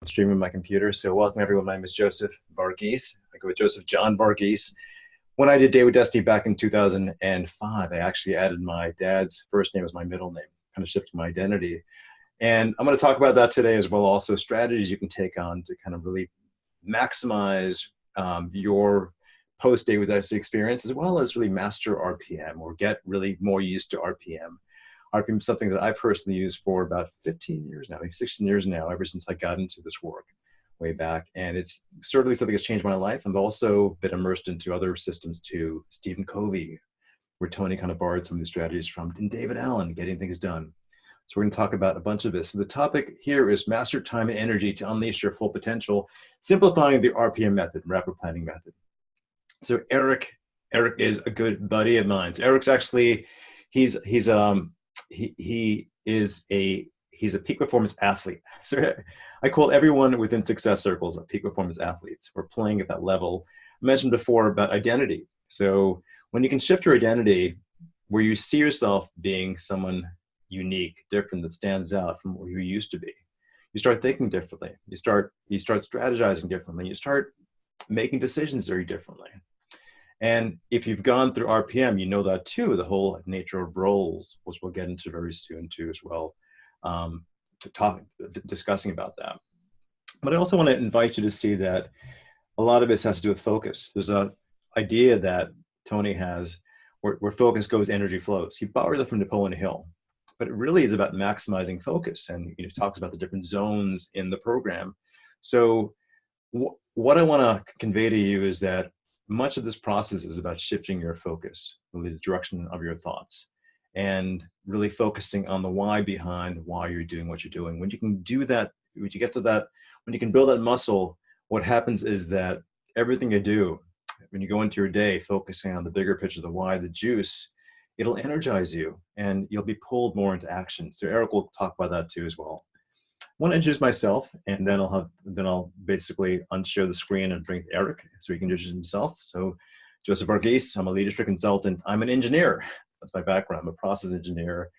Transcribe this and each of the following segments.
streaming my computer. So welcome everyone. My name is Joseph Varghese. I go with Joseph John Varghese. When I did Day with Destiny back in 2005, I actually added my dad's first name as my middle name, kind of shifting my identity. And I'm going to talk about that today as well. Also strategies you can take on to kind of really maximize your post Day with Destiny experience, as well as really master RPM or get really more used to RPM. RPM is something that I personally use for about 15 years now, maybe 16 years now, ever since I got into this work way back. And it's certainly something that's changed my life. I've also been immersed into other systems too. Stephen Covey, where Tony kind of borrowed some of these strategies from, and David Allen, getting things done. So we're going to talk about a bunch of this. So the topic here is master time and energy to unleash your full potential, simplifying the RPM method, rapid planning method. So Eric is a good buddy of mine. So Eric's actually, he's a peak performance athlete. So I call everyone within Success Circles a peak performance athletes. We're playing at that level. I mentioned before about identity. So when you can shift your identity where you see yourself being someone unique, different, that stands out from where you used to be, you start thinking differently. You start strategizing differently. You start making decisions very differently. And if you've gone through RPM, you know that too, the whole nature of roles, which we'll get into very soon too as well, discussing about that. But I also want to invite you to see that a lot of this has to do with focus. There's an idea that Tony has where focus goes, energy flows. He borrowed that from Napoleon Hill, but it really is about maximizing focus. And he talks about the different zones in the program. So what I want to convey to you is that much of this process is about shifting your focus, really the direction of your thoughts, and really focusing on the why behind why you're doing what you're doing. When you can do that, when you get to that, when you can build that muscle, what happens is that everything you do, when you go into your day, focusing on the bigger picture, the why, the juice, it'll energize you and you'll be pulled more into action. So Eric will talk about that too as well. I want to introduce myself, and then I'll basically unshare the screen and bring Eric so he can introduce himself. So Joseph Varghese, I'm a leadership consultant. I'm an engineer. That's my background. I'm a process engineer.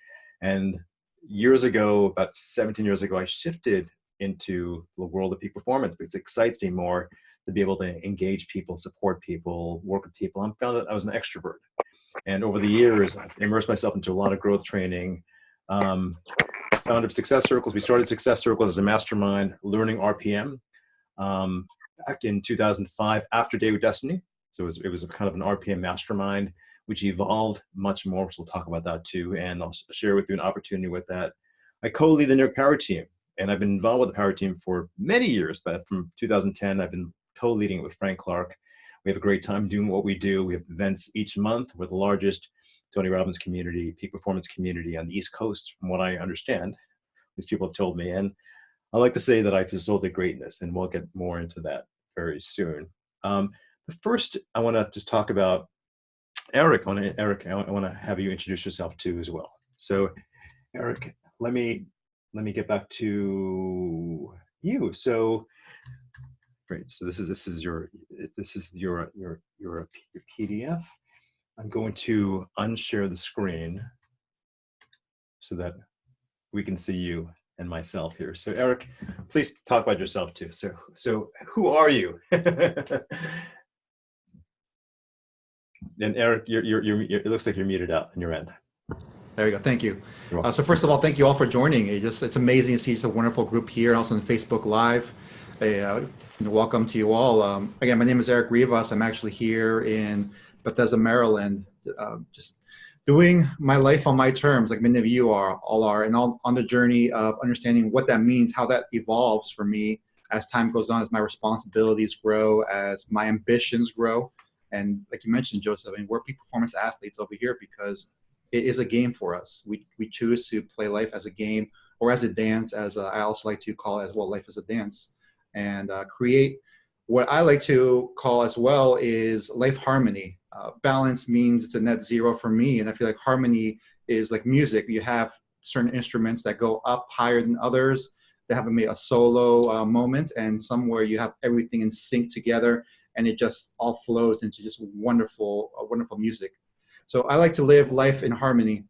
And years ago, about 17 years ago, I shifted into the world of peak performance because it excites me more to be able to engage people, support people, work with people. I found that I was an extrovert. And over the years, I've immersed myself into a lot of growth training. Founded Success Circles. We started Success Circles as a mastermind learning RPM back in 2005 after Day with Destiny. So it was a kind of an RPM mastermind, which evolved much more. So we'll talk about that too. And I'll share with you an opportunity with that. I co-lead the New York Power Team, and I've been involved with the Power Team for many years, but from 2010, I've been co-leading it with Frank Clark. We have a great time doing what we do. We have events each month. We're the largest Tony Robbins community, peak performance community on the East Coast, from what I understand. These people have told me. And I like to say that I facilitate greatness, and we'll get more into that very soon. But first, I want to just talk about Eric. I want to have you introduce yourself too as well. So Eric, let me get back to you. So great. So this is your PDF. I'm going to unshare the screen so that we can see you and myself here. So Eric, please talk about yourself too. So who are you? And Eric, it looks like you're muted out on your end. There we go. Thank you. So first of all, thank you all for joining. It's amazing to see such a wonderful group here, and also on Facebook Live. Welcome to you all. Again, my name is Eric Rivas. I'm actually here in Bethesda, Maryland, just doing my life on my terms, like many of you all are, and all on the journey of understanding what that means, how that evolves for me as time goes on, as my responsibilities grow, as my ambitions grow. And like you mentioned, Joseph, I mean, we're peak performance athletes over here because it is a game for us. We choose to play life as a game or as a dance, as I also like to call it as well, life as a dance, and create what I like to call as well is life harmony. Balance means it's a net zero for me, and I feel like harmony is like music. You have certain instruments that go up higher than others, that have a solo moment, and somewhere you have everything in sync together, and it just all flows into just wonderful music. So I like to live life in harmony,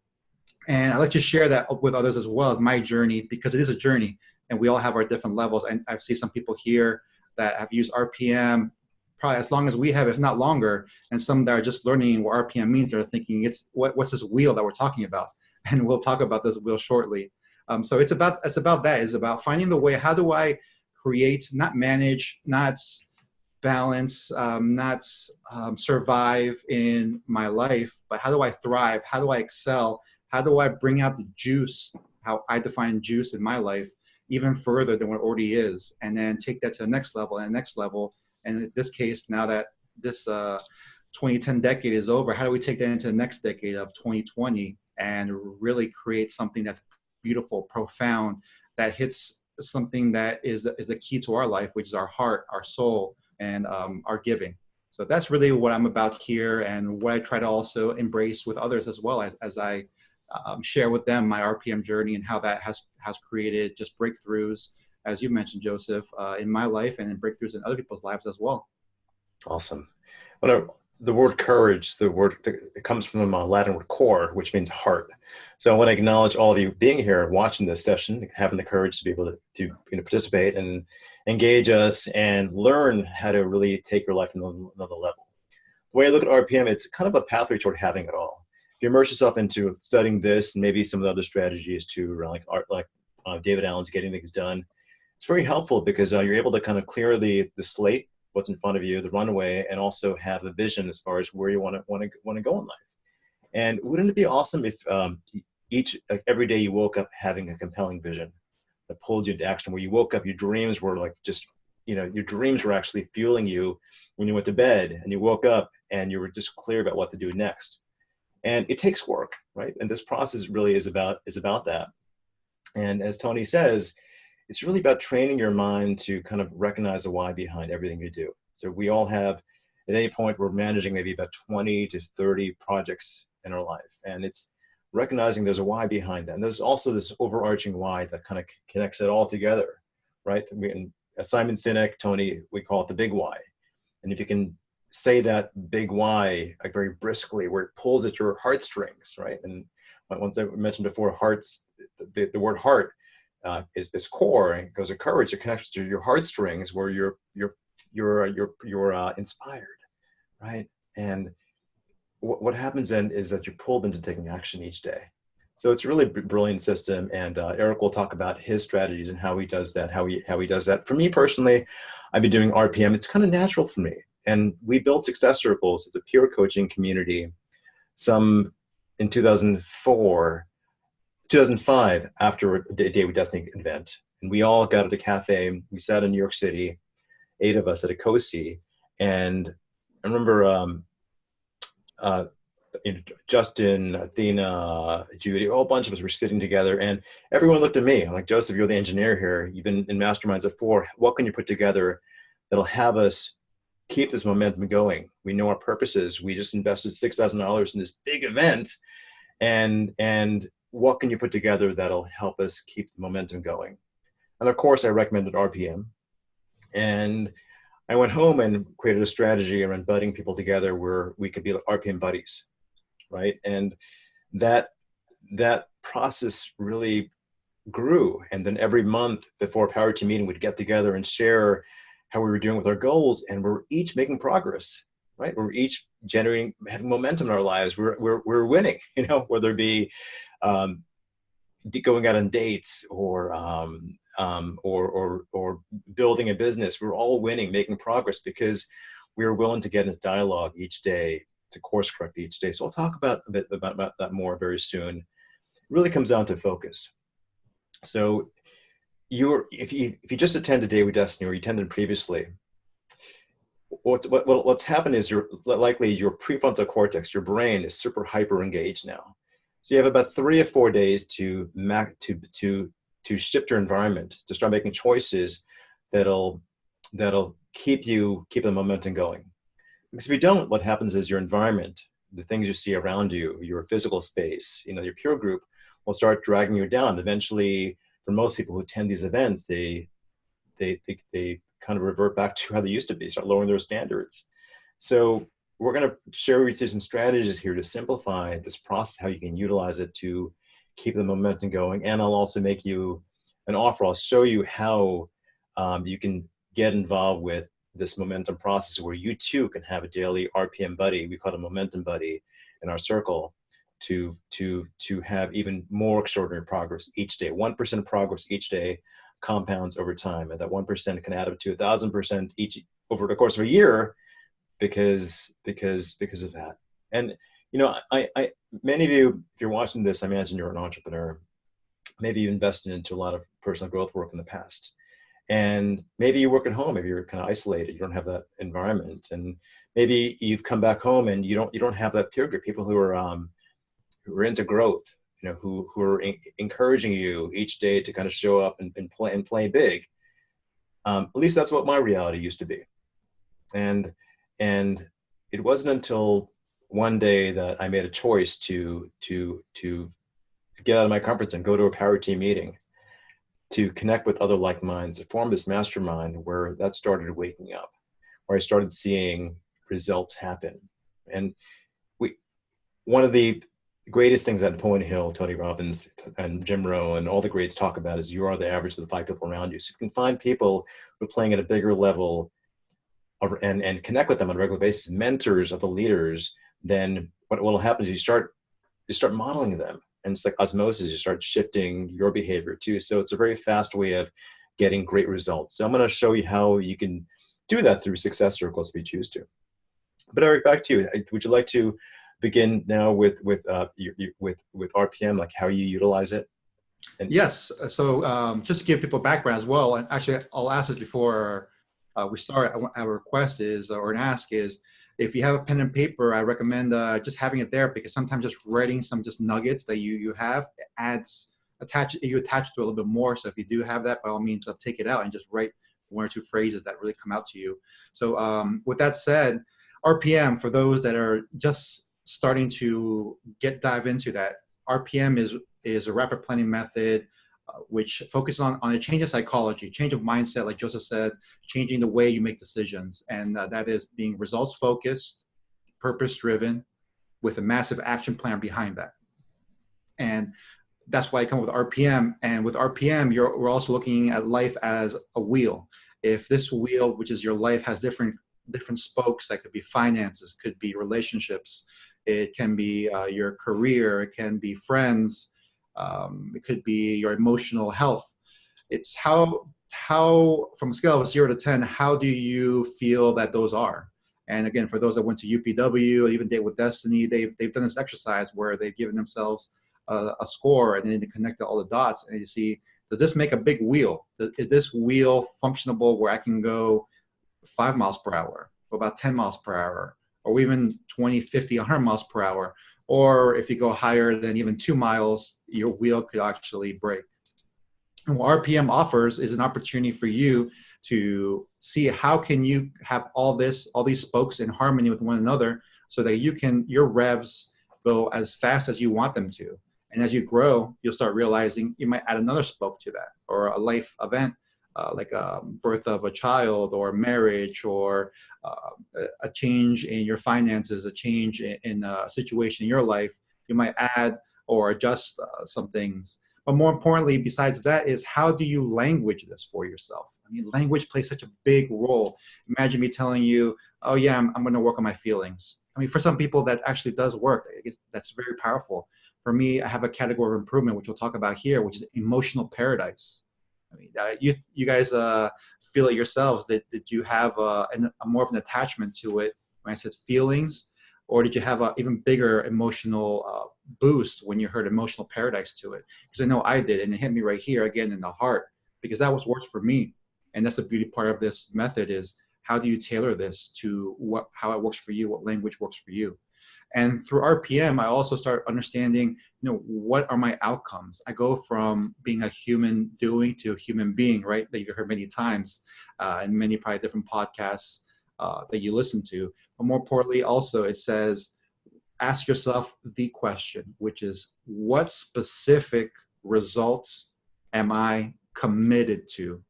and I like to share that with others as well as my journey, because it is a journey. and we all have our different levels. And I see some people here that have used RPM probably as long as we have, if not longer, and some that are just learning what RPM means. They're thinking, what's this wheel that we're talking about? And we'll talk about this wheel shortly. So it's about that. It's about finding the way. How do I create, not manage, not balance, not survive in my life, but how do I thrive? How do I excel? How do I bring out the juice, how I define juice in my life, even further than what it already is, and then take that to the next level and the next level. And in this case, now that this 2010 decade is over, how do we take that into the next decade of 2020 and really create something that's beautiful, profound, that hits something that is the key to our life, which is our heart, our soul, and our giving. So that's really what I'm about here, and what I try to also embrace with others as well, as I share with them my RPM journey and how that has created just breakthroughs, as you mentioned, Joseph, in my life, and in breakthroughs in other people's lives as well. Awesome. Well, the word courage, it comes from the Latin word cor, which means heart. So I want to acknowledge all of you being here, watching this session, having the courage to be able to participate and engage us and learn how to really take your life to another level. The way I look at RPM, it's kind of a pathway toward having it all. If you immerse yourself into studying this and maybe some of the other strategies too, like David Allen's Getting Things Done, it's very helpful because you're able to kind of clear the slate, what's in front of you, the runway, and also have a vision as far as where you want to go in life. And wouldn't it be awesome if every day you woke up having a compelling vision that pulled you into action, where you woke up, your dreams were like just, your dreams were actually fueling you when you went to bed, and you woke up and you were just clear about what to do next. And it takes work, right? And this process really is about that. And as Tony says, it's really about training your mind to kind of recognize the why behind everything you do. So we all have, at any point, we're managing maybe about 20 to 30 projects in our life. And it's recognizing there's a why behind that. And there's also this overarching why that kind of connects it all together, right? And Simon Sinek, Tony, we call it the big why. And if you can say that big why like very briskly, where it pulls at your heartstrings, right? And once I mentioned before, hearts, the word heart is this core, and it goes to courage. It connects to your heartstrings, where you're inspired, right? And what happens then is that you're pulled into taking action each day. So it's really a brilliant system, and Eric will talk about his strategies and how he does that. How he does that. For me personally, I've been doing RPM. It's kind of natural for me. And we built Success Circles. It's a peer coaching community. Some in 2005, after a Day with Destiny event. And we all got at a cafe. We sat in New York City, 8 of us at a COSI. And I remember Justin, Athena, Judy, a whole bunch of us were sitting together. And everyone looked at me. I'm like, Joseph, you're the engineer here. You've been in masterminds before. What can you put together that'll have us keep this momentum going? We know our purposes. We just invested $6,000 in this big event, and what can you put together that'll help us keep the momentum going? And of course, I recommended RPM, and I went home and created a strategy around budding people together where we could be like RPM buddies, right? And that process really grew. And then every month before a Power Team meeting, we'd get together and share how we were doing with our goals, and we're each making progress, right? We're each having momentum in our lives. We're winning, whether it be going out on dates or building a business. We're all winning, making progress, because we're willing to get into dialogue each day, to course correct each day. So I'll talk about a bit about that more very soon. It really comes down to focus. So if you just attend a Day with Destiny, or you attended previously, what's happened is your prefrontal cortex, your brain, is super hyper engaged now. So you have about 3 or 4 days to shift your environment, to start making choices that'll keep the momentum going. Because if you don't, what happens is your environment, the things you see around you, your physical space, your peer group, will start dragging you down. Eventually, for most people who attend these events, they kind of revert back to how they used to be, start lowering their standards. So we're going to share with you some strategies here to simplify this process, how you can utilize it to keep the momentum going. And I'll also make you an offer. I'll show you how you can get involved with this momentum process where you too can have a daily RPM buddy. We call it a momentum buddy in our circle to have even more extraordinary progress each day. 1% progress each day compounds over time, and that 1% can add up to 1,000% each over the course of a year because of that. And I many of you, if you're watching this, I imagine you're an entrepreneur. Maybe you invested into a lot of personal growth work in the past. And maybe you work at home, maybe you're kind of isolated, you don't have that environment. And maybe you've come back home and you don't have that peer group, people who are into growth, who are encouraging you each day to kind of show up and play big. At least that's what my reality used to be. And it wasn't until one day that I made a choice to get out of my comfort zone, go to a power team meeting, to connect with other like minds, to form this mastermind where that started waking up, where I started seeing results happen. And one of the greatest things that Napoleon Hill, Tony Robbins, and Jim Rohn, and all the greats talk about is you are the average of the 5 people around you. So you can find people who are playing at a bigger level and connect with them on a regular basis, mentors of the leaders. Then what will happen is you start modeling them. And it's like osmosis, you start shifting your behavior too. So it's a very fast way of getting great results. So I'm going to show you how you can do that through success circles if you choose to. But Eric, back to you. Would you like to begin now with RPM, like how you utilize it? Yes. So just to give people background as well, and actually I'll ask this before we start. Our request is, or an ask is, if you have a pen and paper, I recommend just having it there, because sometimes just writing some just nuggets that you have attach to a little bit more. So if you do have that, by all means, take it out and just write 1 or 2 phrases that really come out to you. So with that said, RPM, for those that are just starting to dive into that, RPM is a rapid planning method which focuses on a change of psychology, change of mindset, like Joseph said, changing the way you make decisions. And that is being results focused, purpose driven, with a massive action plan behind that. And that's why I come with RPM. And with RPM, we're also looking at life as a wheel. If this wheel, which is your life, has different spokes, that could be finances, could be relationships, it can be your career, it can be friends, it could be your emotional health. It's how from a scale of 0 to 10, how do you feel that those are? And again, for those that went to UPW, even Date with Destiny, they've done this exercise where they've given themselves a score, and then they connect all the dots, and you see, does this make a big wheel? Is this wheel functionable where I can go 5 miles per hour, or about 10 miles per hour, or even 20, 50, 100 miles per hour? Or if you go higher than even 2 miles, your wheel could actually break. And what RPM offers is an opportunity for you to see how can you have all these spokes in harmony with one another, so that your revs go as fast as you want them to. And as you grow, you'll start realizing you might add another spoke to that, or a life event, like a birth of a child, or marriage, or a change in your finances, a change in a situation in your life. You might add or adjust some things. But more importantly, besides that, is how do you language this for yourself? I mean, language plays such a big role. Imagine me telling you, oh yeah, I'm going to work on my feelings. I mean, for some people that actually does work. That's very powerful. For me, I have a category of improvement, which we'll talk about here, which is emotional paradise. I mean, you guys feel it yourselves. Did you have a more of an attachment to it when I said feelings, or did you have an even bigger emotional boost when you heard emotional paradise to it? Because I know I did, and it hit me right here again in the heart, because that was worked for me. And that's the beauty part of this method, is how do you tailor this to how it works for you, what language works for you. And through RPM, I also start understanding, what are my outcomes? I go from being a human doing to a human being, right? That you've heard many times in many probably different podcasts that you listen to. But more importantly, also it says, ask yourself the question, which is, what specific results am I committed to?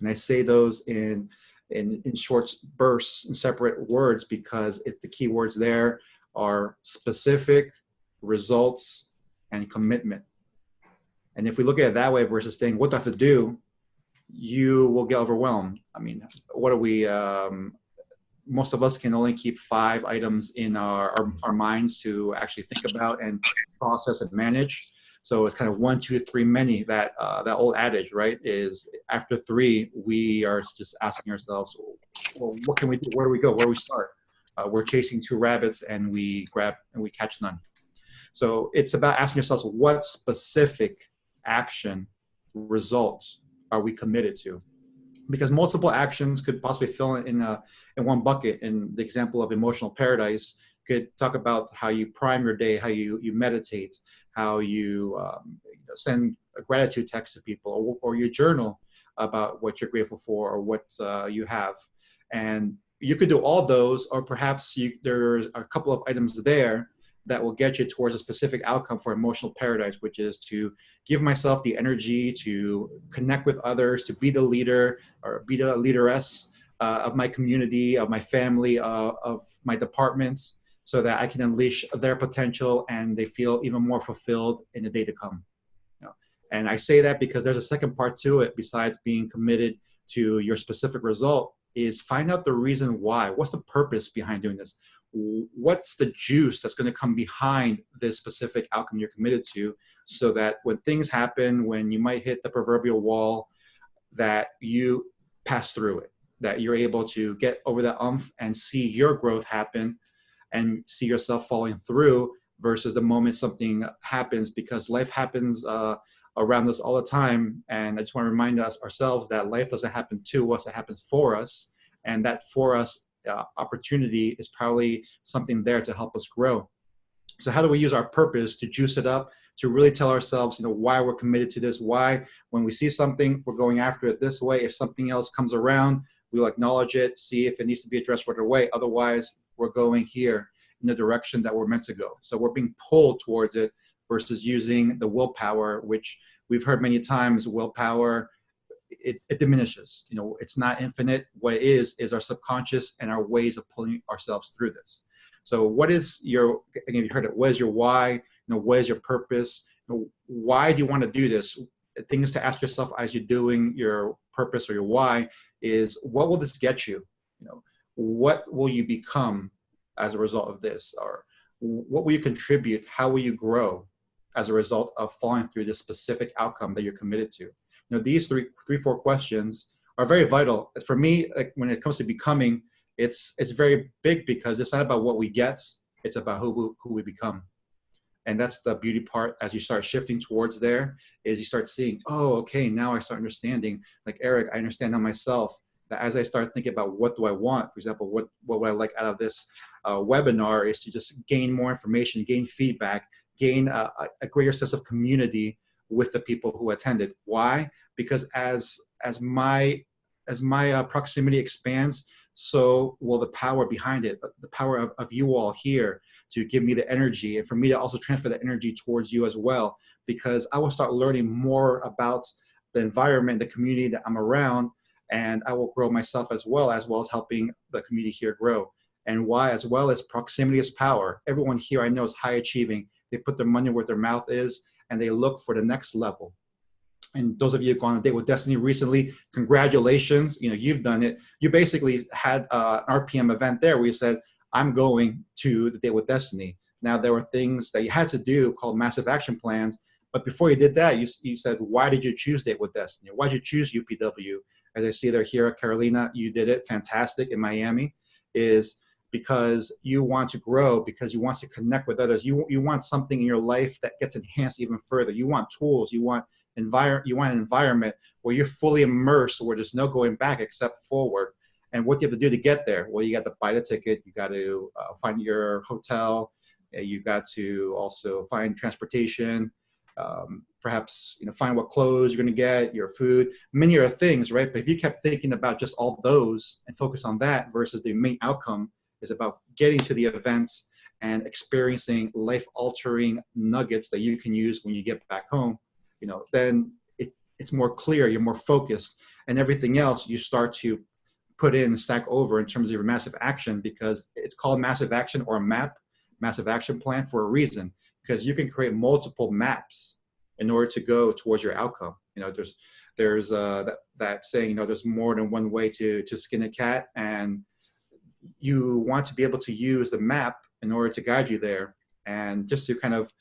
And I say those in short bursts and separate words, because it's the key words there are specific, results, and commitment. And if we look at it that way versus saying, what do I have to do? You will get overwhelmed. I mean, what are we, most of us can only keep 5 items in our minds to actually think about and process and manage. So it's kind of 1, 2, 3 many. That old adage, right, is after 3, we are just asking ourselves, well, what can we do? Where do we go? Where do we start? We're chasing 2 rabbits and we catch none. So it's about asking yourselves, what specific action results are we committed to? Because multiple actions could possibly fill in one bucket. In the example of Emotional Paradise, could talk about how you prime your day, how you meditate, how you send a gratitude text to people, or you journal about what you're grateful for or what you have. And you could do all those, or perhaps there's a couple of items there that will get you towards a specific outcome for Emotional Paradise, which is to give myself the energy to connect with others, to be the leader or be the leaderess of my community, of my family, of my departments, so that I can unleash their potential and they feel even more fulfilled in the day to come. You know? And I say that because there's a second part to it, besides being committed to your specific result, is find out the reason why. What's the purpose behind doing this? What's the juice that's going to come behind this specific outcome you're committed to, so that when things happen, when you might hit the proverbial wall, that you pass through it, that you're able to get over that and see your growth happen and see yourself following through, versus the moment something happens, because life happens around us all the time. And I just want to remind ourselves that life doesn't happen to us, it happens for us. And that for us opportunity is probably something there to help us grow. So how do we use our purpose to juice it up, to really tell ourselves, why we're committed to this, why when we see something, we're going after it this way. If something else comes around, we'll acknowledge it, see if it needs to be addressed right away. Otherwise, we're going here in the direction that we're meant to go. So we're being pulled towards it versus using the willpower, which we've heard many times. Willpower, it diminishes. It's not infinite. What it is our subconscious and our ways of pulling ourselves through this. So what is your, again, you heard it, what is your why? What is your purpose? Why do you want to do this? Things to ask yourself as you're doing your purpose or your why is, what will this get you? What will you become as a result of this? Or what will you contribute? How will you grow as a result of following through this specific outcome that you're committed to? These three, 4 questions are very vital. For me, when it comes to becoming, it's very big, because it's not about what we get, it's about who we become. And that's the beauty part. As you start shifting towards there, is you start seeing, oh, okay, now I start understanding, like Eric, I understand now myself, that as I start thinking about what do I want, for example, what would I like out of this webinar, is to just gain more information, gain feedback, gain a greater sense of community with the people who attended. Why? Because as my proximity expands, so will the power behind it, the power of you all here to give me the energy, and for me to also transfer the energy towards you as well, because I will start learning more about the environment, the community that I'm around, and I will grow myself as well as helping the community here grow. And why? As well as proximity is power. Everyone here I know is high achieving. They put their money where their mouth is, and they look for the next level. And those of you who've gone on a date with destiny recently, congratulations, you've done it. You basically had an RPM event there where you said, I'm going to the date with destiny. Now, there were things that you had to do called massive action plans. But before you did that, you said, why did you choose Date with Destiny? Why did you choose UPW? As I see there here, Carolina, you did it fantastic in Miami, is because you want to grow, because you want to connect with others. You want something in your life that gets enhanced even further. You want tools. You want an environment where you're fully immersed, where there's no going back except forward. And what do you have to do to get there? Well, you got to buy the ticket. You got to find your hotel. You got to also find transportation. Perhaps find what clothes you're going to get, your food, many other things, right? But if you kept thinking about just all those and focus on that versus the main outcome is about getting to the events and experiencing life-altering nuggets that you can use when you get back home, then it's more clear, you're more focused, and everything else you start to put in and stack over in terms of your massive action, because it's called massive action or MAP, massive action plan, for a reason, because you can create multiple maps in order to go towards your outcome. There's that saying, there's more than one way to skin a cat, and you want to be able to use the map in order to guide you there. And just to kind of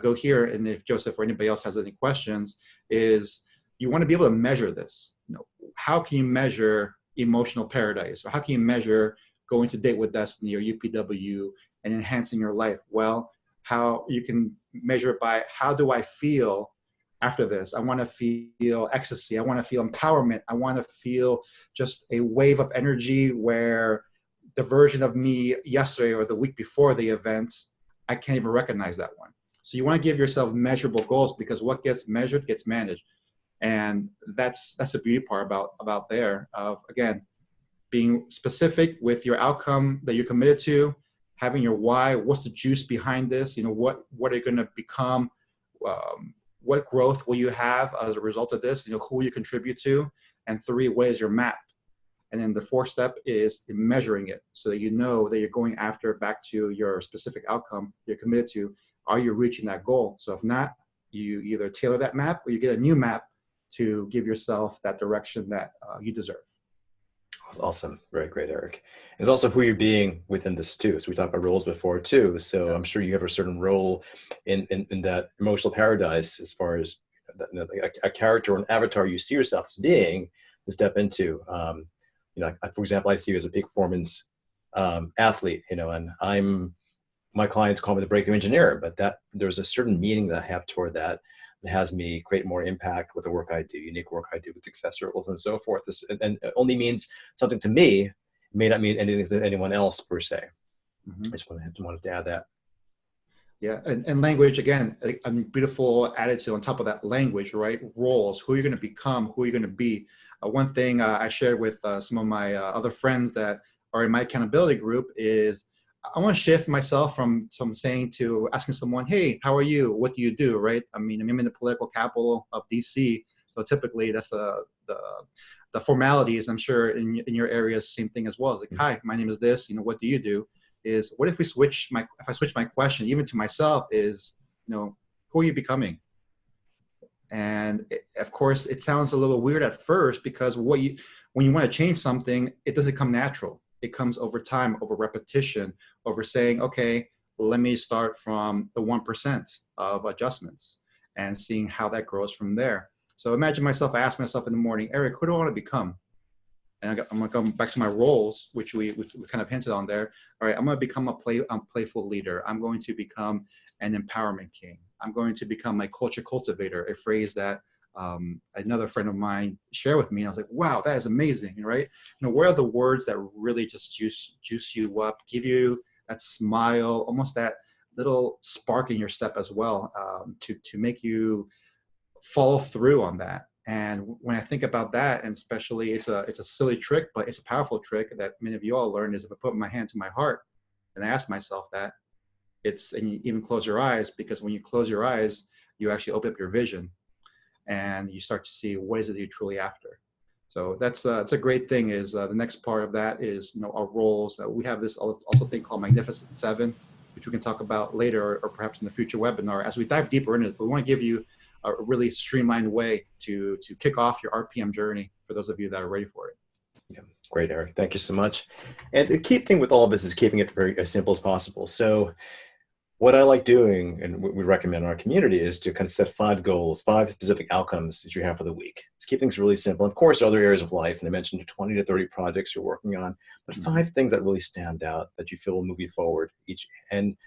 go here, and if Joseph or anybody else has any questions, is you want to be able to measure this. How can you measure emotional paradise? Or how can you measure going to Date with Destiny or UPW and enhancing your life? Well, how you can measure it by, how do I feel after this? I want to feel ecstasy. I want to feel empowerment. I want to feel just a wave of energy where the version of me yesterday or the week before the event, I can't even recognize that one. So you want to give yourself measurable goals, because what gets measured gets managed. And that's the beauty part about there, of, again, being specific with your outcome that you're committed to, having your why, what's the juice behind this, what are you going to become, what growth will you have as a result of this, who will you contribute to, and 3, what is your map? And then the 4th step is measuring it, so that you know that you're going after, back to your specific outcome you're committed to. Are you reaching that goal? So if not, you either tailor that map or you get a new map to give yourself that direction that you deserve. That's awesome. Very great, Eric. It's also who you're being within this too. So we talked about roles before too. So I'm sure you have a certain role in that emotional paradise, as far as a character or an avatar you see yourself as being to step into. For example, I see you as a peak performance athlete, and my clients call me the breakthrough engineer, but that there's a certain meaning that I have toward that. It has me create more impact with the work I do, unique work I do with success circles and so forth. And it only means something to me. It may not mean anything to anyone else per se. Mm-hmm. I just wanted to add that. Yeah, and language, again, a beautiful attitude on top of that language, right? Roles, who you're going to become, who you're going to be. One thing I shared with some of my other friends that are in my accountability group is, I want to shift myself from saying to asking someone, hey, how are you? What do you do, right? I mean, I'm in the political capital of DC, so typically that's the formalities. I'm sure in your area is the same thing as well. It's like, hi, my name is this, what do you do? Is what if I switch my question, even to myself, is, who are you becoming? And of course, it sounds a little weird at first, because when you want to change something, it doesn't come natural. It comes over time, over repetition, over saying, okay, let me start from the 1% of adjustments and seeing how that grows from there. So imagine I ask myself in the morning, Eric, who do I want to become? And I'm going to come back to my roles, which we kind of hinted on there. All right, I'm going to become a playful leader. I'm going to become an empowerment king. I'm going to become a culture cultivator, a phrase that another friend of mine shared with me. And I was like, wow, that is amazing, right? What are the words that really just juice you up, give you that smile, almost that little spark in your step as well, to make you follow through on that. And when I think about that, and especially it's a silly trick, but it's a powerful trick that many of you all learned, is if I put my hand to my heart and I ask myself that, and you even close your eyes, because when you close your eyes, you actually open up your vision and you start to see what is it you're truly after. So that's a great thing. Is the next part of that is our roles. We have this also thing called Magnificent Seven, which we can talk about later, or perhaps in the future webinar as we dive deeper into it. But we want to give you a really streamlined way to kick off your RPM journey for those of you that are ready for it. Yeah, great, Eric. Thank you so much. And the key thing with all of this is keeping it very as simple as possible. So what I like doing, and what we recommend in our community, is to kind of set 5 goals, 5 specific outcomes that you have for the week. Let's keep things really simple. Of course, there are other areas of life, and I mentioned 20 to 30 projects you're working on, but 5 things that really stand out that you feel will move you forward each. And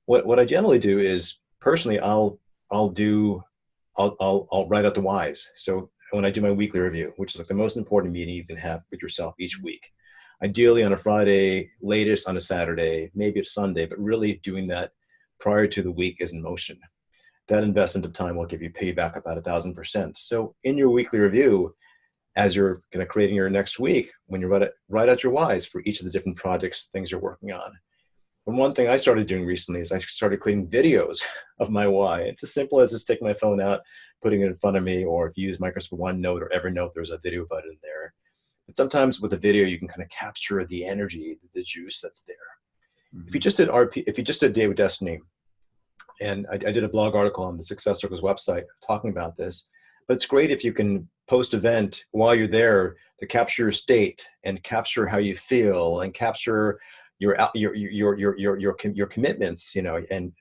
what I generally do is, personally, I'll write out the whys. So when I do my weekly review, which is like the most important meeting you can have with yourself each week, ideally on a Friday, latest on a Saturday, maybe a Sunday, but really doing that prior to the week is in motion. That investment of time will give you payback about 1,000%. So in your weekly review, as you're kind of creating your next week, when you write out your whys for each of the different projects, things you're working on. And one thing I started doing recently is I started creating videos of my why. It's as simple as just taking my phone out, putting it in front of me, or if you use Microsoft OneNote or Evernote, there's a video button there. But sometimes with a video, you can kind of capture the energy, the juice that's there. Mm-hmm. If you just did Date with Destiny, And I did a blog article on the Success Circles website talking about this. But it's great if you can post event while you're there to capture your state and capture how you feel and capture your commitments, and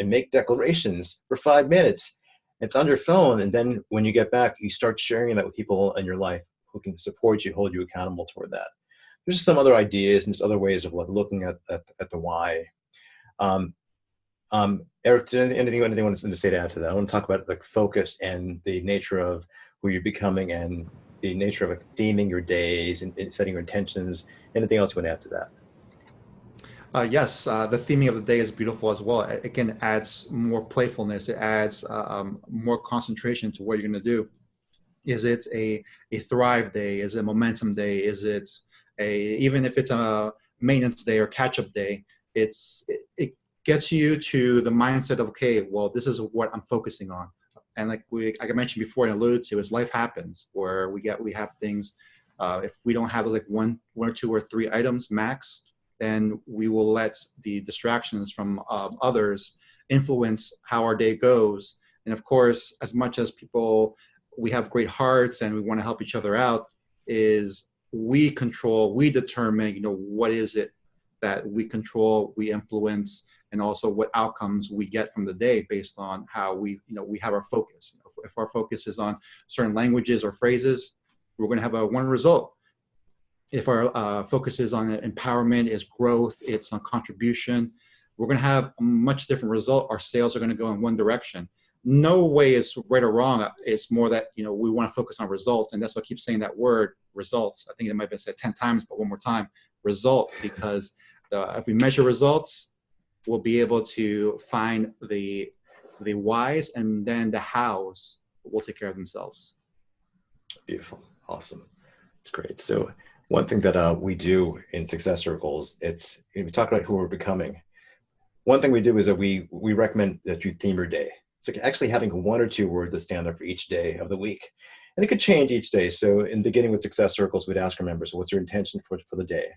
make declarations for 5 minutes. It's on your phone, and then when you get back, you start sharing that with people in your life who can support you, hold you accountable toward that. There's just some other ideas and just other ways of looking at the why. Eric, anything wants to say to add to that? I want to talk about focus and the nature of who you're becoming and the nature of theming your days and setting your intentions. Anything else you want to add to that? Yes, the theming of the day is beautiful as well. Again, adds more playfulness. It adds more concentration to what you're going to do. Is it a thrive day? Is it a momentum day? Is it even if it's a maintenance day or catch-up day, it gets you to the mindset of, okay, well, this is what I'm focusing on. And like I mentioned before and alluded to, is life happens where we have things. If we don't have like one or two or three items max, then we will let the distractions from others influence how our day goes. And of course, as much as we have great hearts and we want to help each other out, is we determine, what is it that we control, we influence, and also what outcomes we get from the day based on how we have our focus. If our focus is on certain languages or phrases, we're going to have one result. If our focus is on empowerment, is growth, it's on contribution, we're going to have a much different result. Our sales are going to go in one direction. No way is right or wrong. It's more that, we want to focus on results. And that's why I keep saying that word, results. I think it might have been said 10 times, but one more time, result, because if we measure results, we'll be able to find the whys, and then the hows will take care of themselves. Beautiful. Awesome. It's great. So one thing that we do in Success Circles, we talk about who we're becoming. One thing we do is that we recommend that you theme your day. It's like actually having one or two words that stand up for each day of the week. And it could change each day. So in the beginning with Success Circles, we'd ask our members, so what's your intention for the day?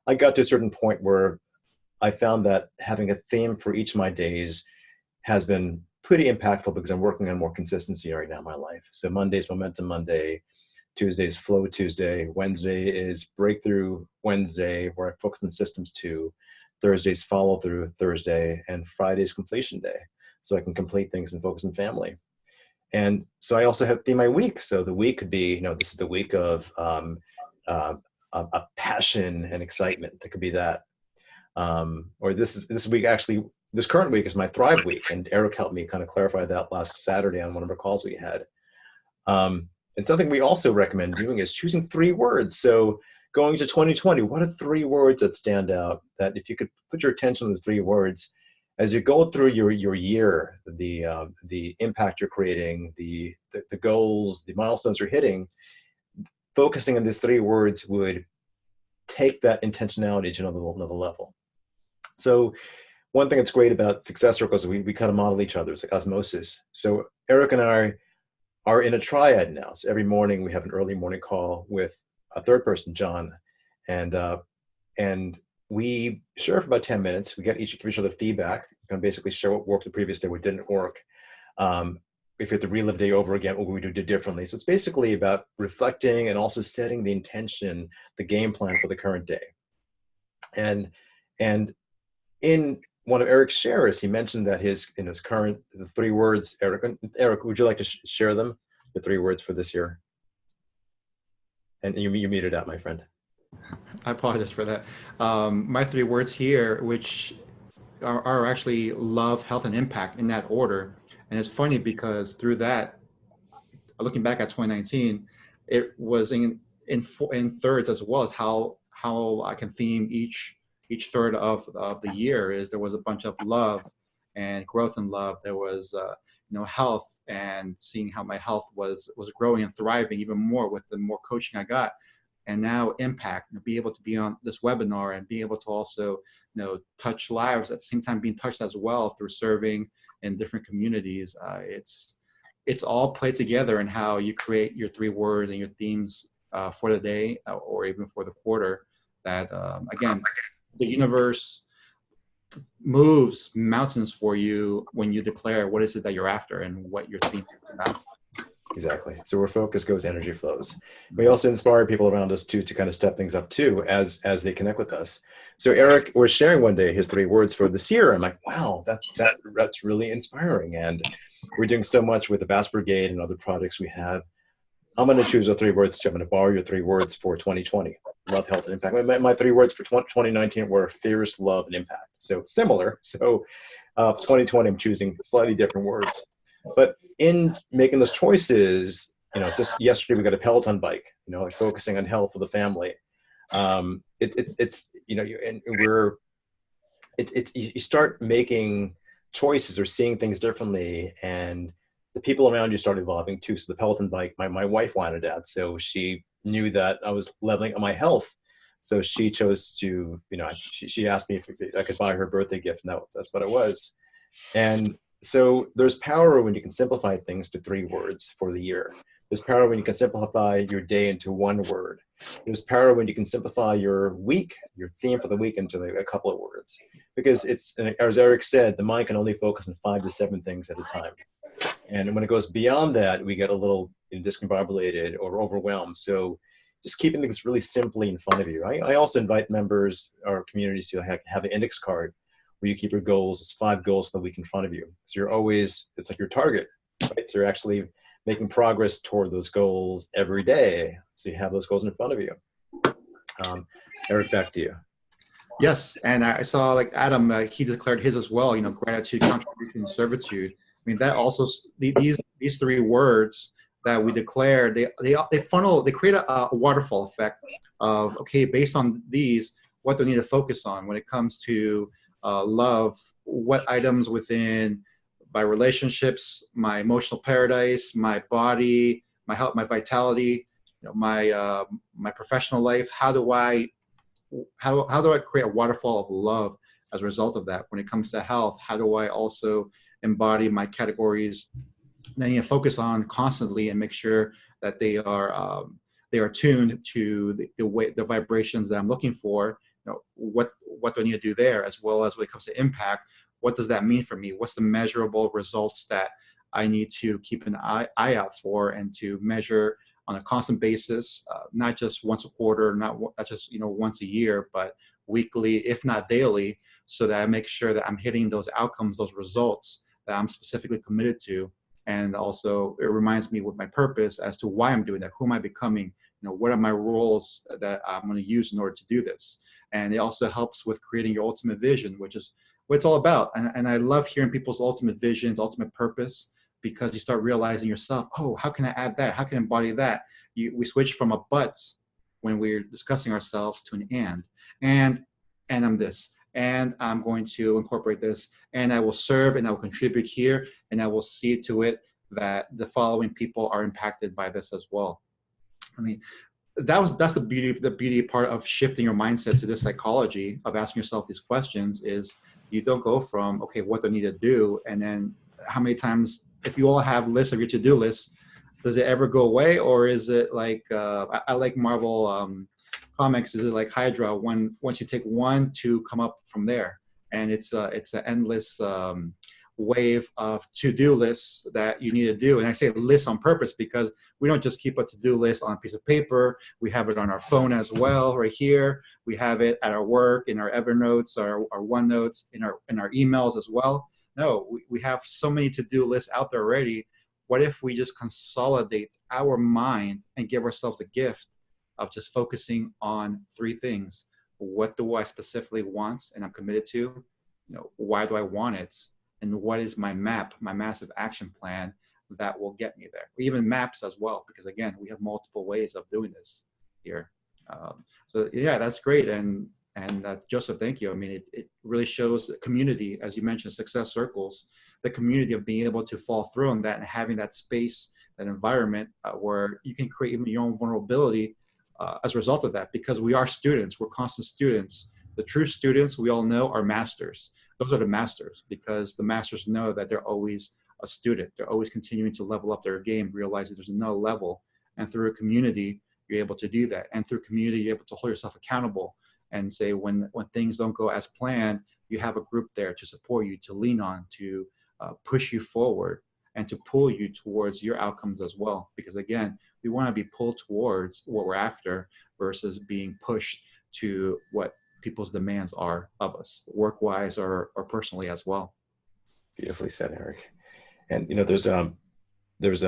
I got to a certain point where I found that having a theme for each of my days has been pretty impactful because I'm working on more consistency right now in my life. So Monday's Momentum Monday, Tuesday's Flow Tuesday, Wednesday is Breakthrough Wednesday, where I focus on systems 2, Thursday's Follow Through Thursday, and Friday's Completion Day, so I can complete things and focus on family. And so I also have theme my week. So the week could be, this is the week of a passion and excitement. That could be that. Or this week, actually, this current week is my Thrive week, and Eric helped me kind of clarify that last Saturday on one of our calls we had. And something we also recommend doing is choosing 3 words. So going to 2020, what are 3 words that stand out that if you could put your attention on those 3 words, as you go through your year, the impact you're creating, the goals, the milestones you're hitting, focusing on these 3 words would take that intentionality to another level. So one thing that's great about Success Circles is we kind of model each other. It's like osmosis. So Eric and I are in a triad now. So every morning we have an early morning call with a third person, John, and we share for about 10 minutes. We give each other feedback and basically share what worked the previous day, what didn't work. If you have to relive the day over again, what would we do differently? So it's basically about reflecting and also setting the intention, the game plan for the current day. And in one of Eric's shares, he mentioned that in his current, the 3 words, Eric, would you like to share them, the 3 words for this year? And you muted out, my friend. I apologize for that. My 3 words here, which are actually love, health, and impact in that order. And it's funny because through that, looking back at 2019, it was in thirds as well as how I can theme each third of the year. Is there was a bunch of love and growth in love. There was health and seeing how my health was growing and thriving even more with the more coaching I got. And now impact, be able to be on this webinar and be able to also touch lives at the same time, being touched as well through serving in different communities. It's all played together in how you create your 3 words and your themes for the day or even for the quarter. That again, the universe moves mountains for you when you declare what is it that you're after and what you're thinking about. Exactly. So where focus goes, energy flows. We also inspire people around us to kind of step things up too as they connect with us. So Eric was sharing one day his 3 words for this year. I'm like, wow, that's really inspiring. And we're doing so much with the Bass Brigade and other projects we have. I'm going to choose our 3 words too. I'm going to borrow your 3 words for 2020. Love, health, and impact. My 3 words for 2019 were fearless, love, and impact. So similar. So 2020, I'm choosing slightly different words. But in making those choices, just yesterday we got a Peloton bike, like focusing on health for the family. You start making choices or seeing things differently, and the people around you start evolving too. So the Peloton bike, my wife wanted that. So she knew that I was leveling up my health. So she chose to, she asked me if I could buy her birthday gift, and that's what it was. And so there's power when you can simplify things to 3 words for the year. There's power when you can simplify your day into 1 word. There's power when you can simplify your week, your theme for the week, into a couple of words. Because as Eric said, the mind can only focus on 5 to 7 things at a time. And when it goes beyond that, we get a little discombobulated or overwhelmed. So just keeping things really simply in front of you. I also invite members or communities to have an index card where you keep your goals. It's 5 goals for the week in front of you. So it's like your target, right? So you're actually making progress toward those goals every day. So you have those goals in front of you. Eric, back to you. Yes, and I saw like Adam, he declared his as well. Gratitude, contribution, and servitude. I mean, that also these 3 words that we declare, they create a waterfall effect of, okay, based on these, what do I need to focus on when it comes to love? What items within my relationships, my emotional paradise, my body, my health, my vitality, my professional life? How do I create a waterfall of love as a result of that? When it comes to health, how do I also embody my categories that I need to focus on constantly and make sure that they are tuned to the vibrations that I'm looking for? What do I need to do there? As well as when it comes to impact, what does that mean for me? What's the measurable results that I need to keep an eye out for and to measure on a constant basis, not just once a quarter, not just once a year, but weekly, if not daily, so that I make sure that I'm hitting those outcomes, those results that I'm specifically committed to. And also it reminds me with my purpose as to why I'm doing that. Who am I becoming? What are my roles that I'm going to use in order to do this? And it also helps with creating your ultimate vision, which is what it's all about. And I love hearing people's ultimate visions, ultimate purpose, because you start realizing yourself, oh, how can I add that? How can I embody that? We switch from a but when we're discussing ourselves to an and I'm this, and I'm going to incorporate this, and I will serve, and I will contribute here, and I will see to it that the following people are impacted by this as well. I mean, that's the beauty part of shifting your mindset to this psychology of asking yourself these questions. Is you don't go from, okay, what do I need to do, and then how many times, if you all have lists of your to-do lists, does it ever go away? Or is it like, I like Marvel comics, is it like Hydra, once you take one to come up from there? And it's an endless wave of to-do lists that you need to do. And I say list on purpose because we don't just keep a to-do list on a piece of paper. We have it on our phone as well, right here. We have it at our work, in our Evernotes, our OneNotes, in our emails as well. No, we have so many to-do lists out there already. What if we just consolidate our mind and give ourselves a gift of just focusing on 3 things? What do I specifically want and I'm committed to? Why do I want it? And what is my map, my massive action plan that will get me there? Even maps as well, because again, we have multiple ways of doing this here. So yeah, that's great. And Joseph, thank you. I mean, it really shows the community, as you mentioned, success circles, the community of being able to fall through on that and having that space, that environment where you can create even your own vulnerability as a result of that, because we are students, we're constant students. The true students, we all know, are masters. Those are the masters, because the masters know that they're always a student. They're always continuing to level up their game, realizing there's no level. And through a community, you're able to do that. And through community, you're able to hold yourself accountable and say when things don't go as planned, you have a group there to support you, to lean on, to push you forward, and to pull you towards your outcomes as well. Because again, we want to be pulled towards what we're after versus being pushed to what people's demands are of us, work-wise or personally as well. Beautifully said, Eric. And there's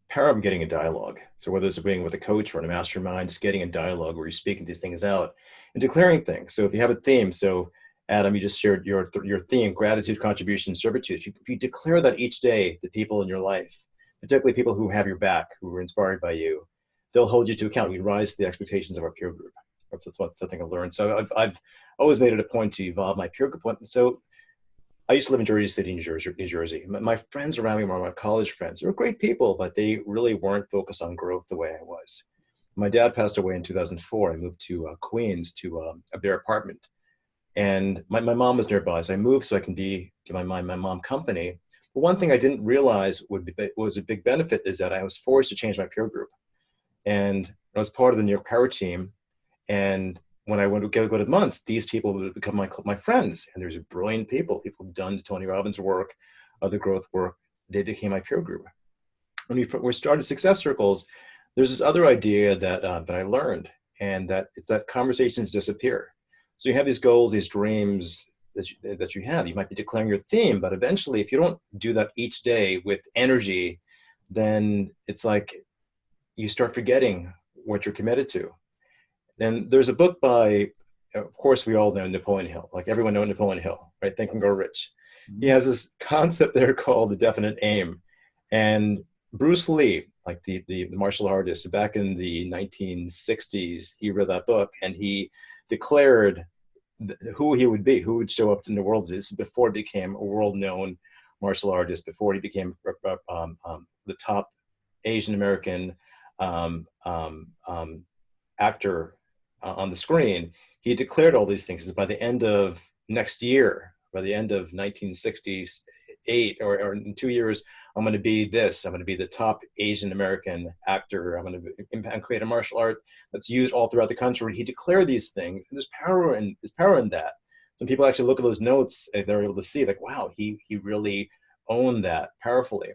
power of getting a dialogue. So whether it's being with a coach or in a mastermind, just getting a dialogue where you're speaking these things out and declaring things. So if you have a theme, so Adam, you just shared your theme: gratitude, contribution, servitude. If you declare that each day to people in your life, particularly people who have your back, who are inspired by you, they'll hold you to account. You rise to the expectations of our peer group. That's something I've learned. So I've always made it a point to evolve my peer group. So I used to live in Jersey City, New Jersey. My friends around me were my college friends. They were great people, but they really weren't focused on growth the way I was. My dad passed away in 2004. I moved to Queens to a bare apartment. And my mom was nearby, so I moved so I can give my mom company. But one thing I didn't realize was a big benefit is that I was forced to change my peer group. And I was part of the New York Power team. And when I went to go to months, these people would become my friends. And there's brilliant people who've done Tony Robbins work, other growth work. They became my peer group. When we started Success Circles, there's this other idea that I learned, and that it's that conversations disappear. So you have these goals, these dreams that you have. You might be declaring your theme, but eventually, if you don't do that each day with energy, then it's like you start forgetting what you're committed to. And there's a book by, of course, we all know Napoleon Hill. Like everyone knows Napoleon Hill, right? Think and Grow Rich. He has this concept there called the definite aim. And Bruce Lee, like the martial artist, back in the 1960s, he read that book and he declared who he would be, who would show up in the world. This is before he became a world-known martial artist, before he became the top Asian American actor on the screen. He declared all these things. By the end of next year, by the end of 1968, or in 2 years, I'm going to be this. I'm going to be the top Asian American actor. I'm going to create a martial art that's used all throughout the country. He declared these things, and there's power in that. When people actually look at those notes, they're able to see, like, wow, he really owned that powerfully.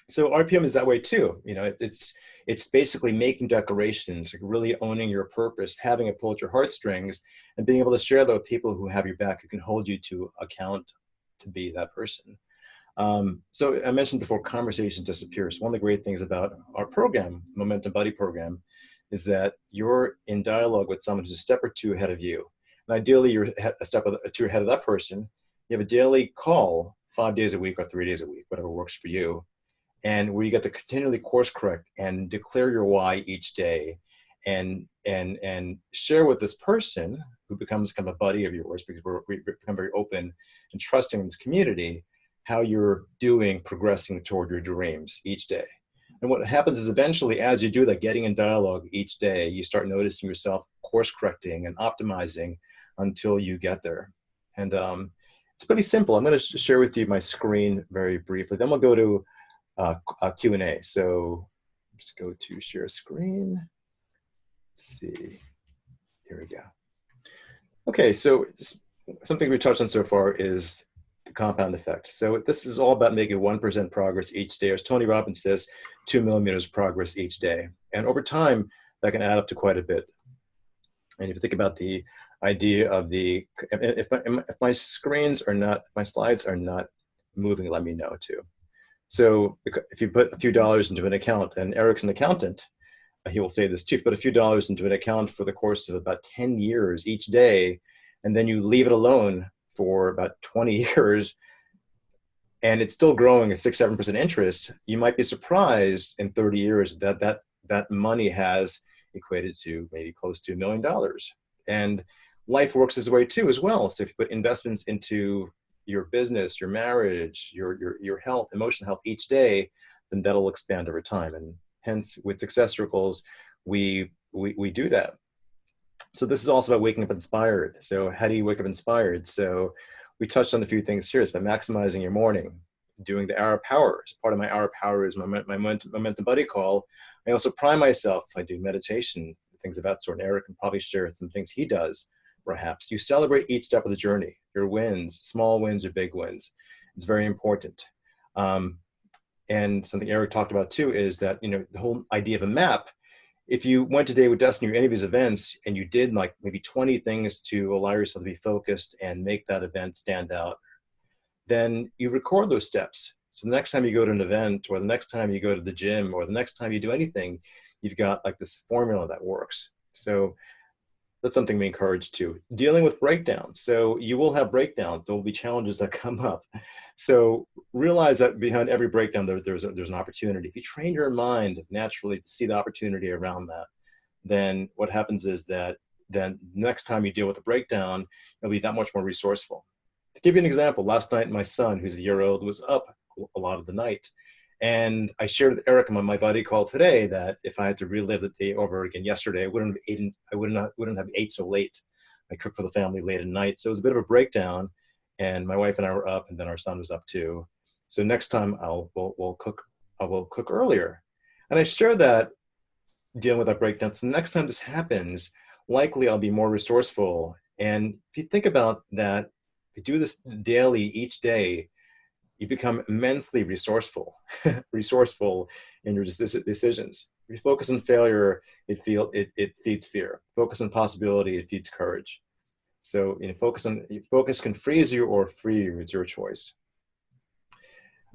So RPM is that way too. It's basically making declarations, really owning your purpose, having it pull at your heartstrings, and being able to share that with people who have your back, who can hold you to account to be that person. So I mentioned before, conversations disappear. So one of the great things about our program, Momentum Buddy program, is that you're in dialogue with someone who's a step or two ahead of you. And ideally, you're a step or two ahead of that person. You have a daily call 5 days a week or 3 days a week, whatever works for you. And where you get to continually course correct and declare your why each day, and share with this person who becomes kind of a buddy of yours, because we become very open and trusting in this community, how you're doing, progressing toward your dreams each day. And what happens is eventually, as you do that, getting in dialogue each day, you start noticing yourself course correcting and optimizing until you get there. And it's pretty simple. I'm going to share with you my screen very briefly. Then we'll go to Q&A. So just go to share screen. Let's see. Here we go. Okay, so something we touched on so far is the compound effect. So this is all about making 1% progress each day. As Tony Robbins says, 2 millimeters progress each day. And over time, that can add up to quite a bit. And if you think about the idea of if my slides are not moving, let me know too. So if you put a few dollars into an account, and Eric's an accountant, he will say this too, put a few dollars into an account for the course of about 10 years each day, and then you leave it alone for about 20 years, and it's still growing at 6-7% interest, you might be surprised in 30 years that money has equated to maybe close to $1 million. And life works this way too as well. So if you put investments into your business, your marriage, your health, emotional health each day, then that'll expand over time. And hence, with Success Circles, we do that. So this is also about waking up inspired. So how do you wake up inspired? So we touched on a few things here. It's by maximizing your morning, doing the Hour of Power. So part of my Hour of Power is my Momentum Buddy call. I also prime myself. I do meditation, things of that sort. And Eric can probably share some things he does perhaps. You celebrate each step of the journey, your wins, small wins or big wins. It's very important. And something Eric talked about too is that, you know, the whole idea of a map. If you went to Day with Destiny or any of these events and you did like maybe 20 things to allow yourself to be focused and make that event stand out, then you record those steps. So the next time you go to an event, or the next time you go to the gym, or the next time you do anything, you've got like this formula that works. So that's something we encourage too. Dealing with breakdowns. So you will have breakdowns. There will be challenges that come up. So realize that behind every breakdown, there's an opportunity. If you train your mind naturally to see the opportunity around that, then what happens is that then next time you deal with a breakdown, you'll be that much more resourceful. To give you an example, last night my son, who's a year old, was up a lot of the night. And I shared with Eric on my buddy call today that if I had to relive the day over again yesterday, I wouldn't have ate so late. I cooked for the family late at night. So it was a bit of a breakdown. And my wife and I were up, and then our son was up too. So next time I will cook earlier. And I share that dealing with that breakdown. So next time this happens, likely I'll be more resourceful. And if you think about that, if you do this daily each day, you become immensely resourceful, resourceful in your decisions. If you focus on failure, it feeds fear. Focus on possibility, it feeds courage. So, you know, focus can freeze you or free you. It's your choice.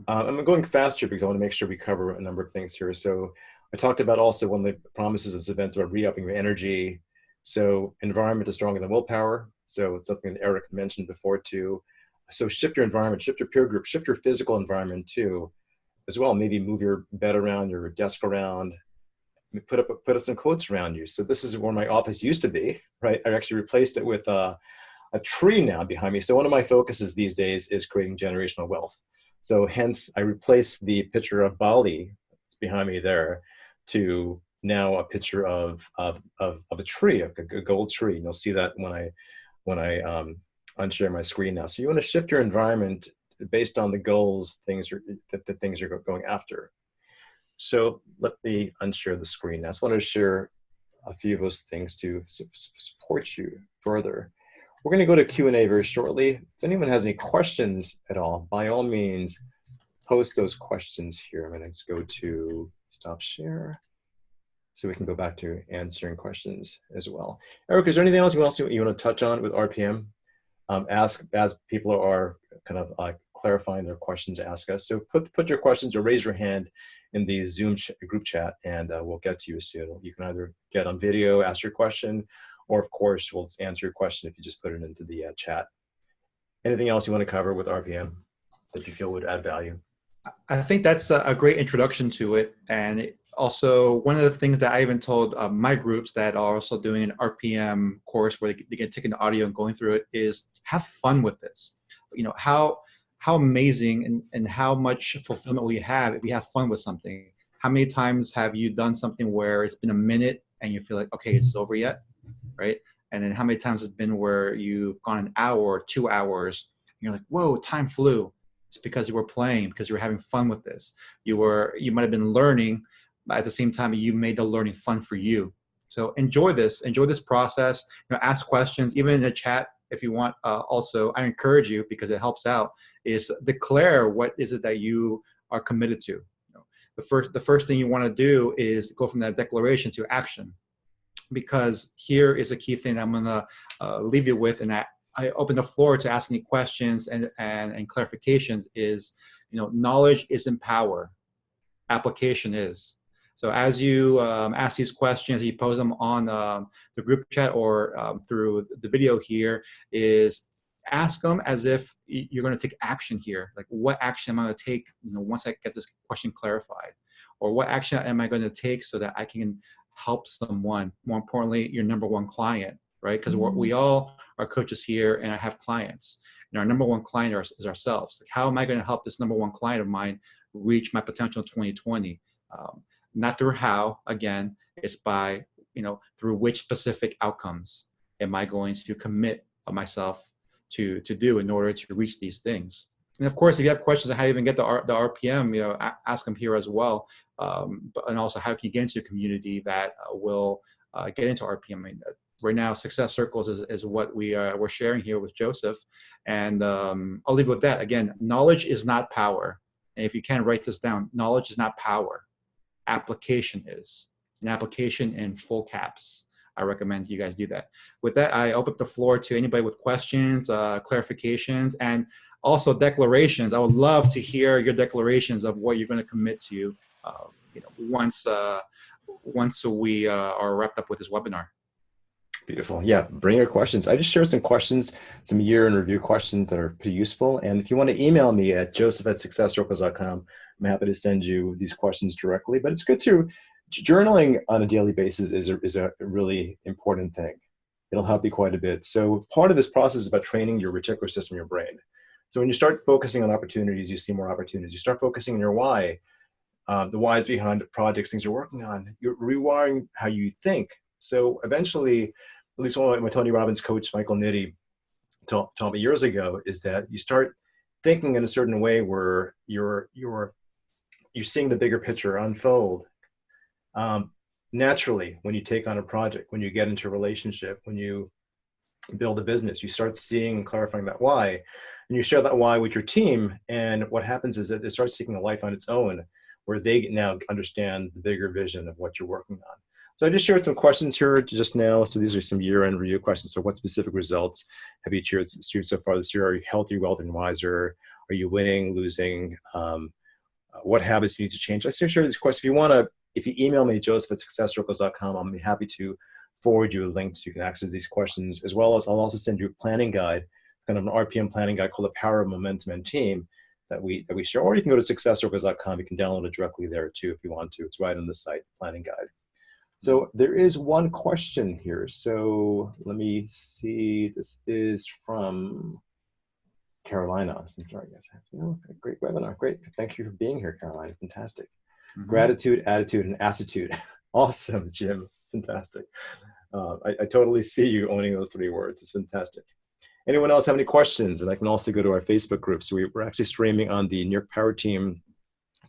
I'm going faster because I want to make sure we cover a number of things here. So I talked about also one of the promises of this event about re-upping your energy. So environment is stronger than willpower. So it's something that Eric mentioned before too. So shift your environment, shift your peer group, shift your physical environment too, as well. Maybe move your bed around, your desk around, put up some quotes around you. So this is where my office used to be, right? I actually replaced it with a tree now behind me. So one of my focuses these days is creating generational wealth. So hence I replaced the picture of Bali, it's behind me there, to now a picture of a tree, a gold tree. And you'll see that when I unshare my screen now. So you want to shift your environment based on the goals, the things you're going after. So let me unshare the screen now. I just want to share a few of those things to support you further. We're going to go to Q&A very shortly. If anyone has any questions at all, by all means, post those questions here. I'm going to just go to stop share so we can go back to answering questions as well. Eric, is there anything else you want to touch on with RPM? Ask as people are kind of clarifying their questions, ask us. So put your questions or raise your hand in the Zoom group chat, and we'll get to you soon. You can either get on video, ask your question, or of course, we'll answer your question if you just put it into the chat. Anything else you want to cover with RPM that you feel would add value? I think that's a great introduction to it. And also, one of the things that I even told my groups that are also doing an RPM course where they get taking the audio and going through it is have fun with this. You know, how amazing and how much fulfillment we have if we have fun with something. How many times have you done something where it's been a minute and you feel like, okay, is this over yet? Right? And then how many times it's been where you've gone an hour or 2 hours and you're like, whoa, time flew. It's because you were playing, because you were having fun with this. You might have been learning, but at the same time, you made the learning fun for you. So enjoy this process. You know, ask questions, even in the chat if you want. Also, I encourage you, because it helps out, is declare what is it that you are committed to. You know, the first thing you want to do is go from that declaration to action, because here is a key thing I'm gonna leave you with, and that I open the floor to ask any questions and clarifications. Is, you know, knowledge isn't power, application is. So as you ask these questions, you pose them on the group chat or through the video here, is ask them as if you're going to take action here. Like, what action am I going to take, you know, once I get this question clarified? Or what action am I going to take so that I can help someone, more importantly, your number one client, right? Because we all are coaches here, and I have clients. And our number one client is ourselves. Like, how am I going to help this number one client of mine reach my potential in 2020? Not through how, again, it's by, you know, through which specific outcomes am I going to commit myself to do in order to reach these things. And of course, if you have questions on how you even get the RPM, you know, ask them here as well. And also, how can you get into a community that will get into RPM? I mean, right now, Success Circles is what we're sharing here with Joseph. And I'll leave it with that. Again, knowledge is not power. And if you can't write this down, knowledge is not power. Application is. An application in full caps. I recommend you guys do that. With that, I open up the floor to anybody with questions, clarifications, and also declarations. I would love to hear your declarations of what you're going to commit to, once we are wrapped up with this webinar. Beautiful. Yeah, bring your questions. I just shared some questions, some year in review questions that are pretty useful. And if you want to email me at joseph@successcircles.com, I'm happy to send you these questions directly. But it's good to journaling on a daily basis is a really important thing. It'll help you quite a bit. So part of this process is about training your reticular system, your brain. So when you start focusing on opportunities, you see more opportunities. You start focusing on your why, the whys behind projects, things you're working on. You're rewiring how you think. So eventually, at least one of my Tony Robbins coach, Michael Nitti, taught me years ago, is that you start thinking in a certain way where you're seeing the bigger picture unfold. Naturally, when you take on a project, when you get into a relationship, when you build a business, you start seeing and clarifying that why, and you share that why with your team. And what happens is that it starts taking a life on its own, where they now understand the bigger vision of what you're working on. So I just shared some questions here just now. So these are some year-end review questions. So what specific results have you achieved so far this year? Are you healthy, wealthy, and wiser? Are you winning, losing? What habits do you need to change? I share these questions. If you email me, joseph@successcircles.com, I'll be happy to forward you a link so you can access these questions, as well as I'll also send you a planning guide, kind of an RPM planning guide called The Power of Momentum and Team that we share. Or you can go to successcircles.com. You can download it directly there too if you want to. It's right on the site, planning guide. So there is one question here. So let me see. This is from Carolina. Great webinar. Great. Thank you for being here, Carolina. Fantastic. Mm-hmm. Gratitude, attitude, and attitude. Awesome, Jim. Fantastic. I totally see you owning those 3 words. It's fantastic. Anyone else have any questions? And I can also go to our Facebook group. So we're actually streaming on the New York Power Team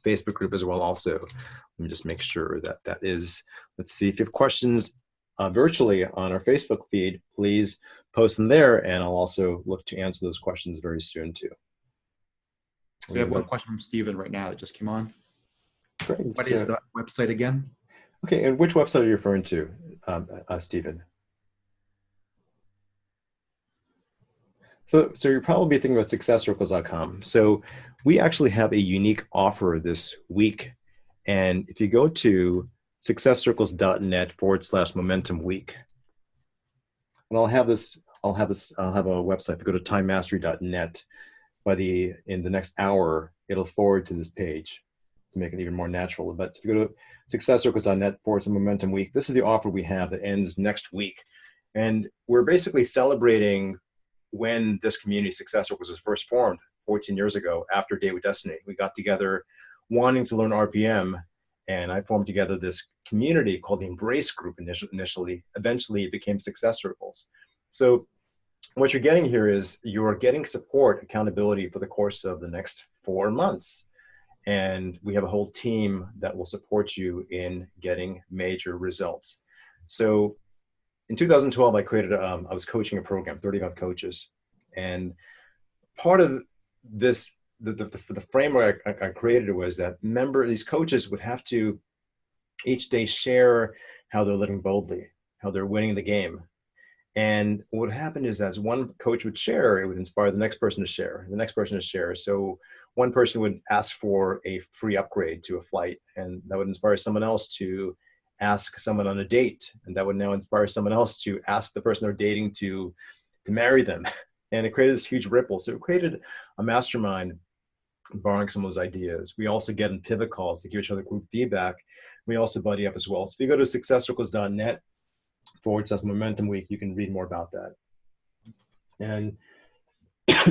Facebook group as well also. Let me just make sure that is. Let's see if you have questions virtually on our Facebook feed, please post them there, and I'll also look to answer those questions very soon too. So we have one question from Stephen right now that just came on. Great. What is the website again? Okay, and which website are you referring to, Stephen? So you're probably thinking about successcircles.com. So we actually have a unique offer this week. And if you go to successcircles.net/momentum week, and I'll have a website. If you go to timemastery.net, in the next hour, it'll forward to this page to make it even more natural. But if you go to successcircles.net/momentum week, this is the offer we have that ends next week. And we're basically celebrating when this community, Success Circles, was first formed 14 years ago after Day with Destiny. We got together wanting to learn RPM, and I formed together this community called the Embrace Group initially. Eventually, it became Success Circles. So what you're getting here is you're getting support, accountability for the course of the next 4 months. And we have a whole team that will support you in getting major results. So in 2012, I was coaching a program, 35 coaches. And part of this, the framework I created was that these coaches would have to each day share how they're living boldly, how they're winning the game. And what happened is that as one coach would share, it would inspire the next person to share, the next person to share. So one person would ask for a free upgrade to a flight, and that would inspire someone else to ask someone on a date, and that would now inspire someone else to ask the person they're dating to marry them. And it created this huge ripple. So it created a mastermind borrowing some of those ideas. We also get in pivot calls to give each other group feedback. We also buddy up as well. So if you go to successcircles.net/momentum week, you can read more about that. And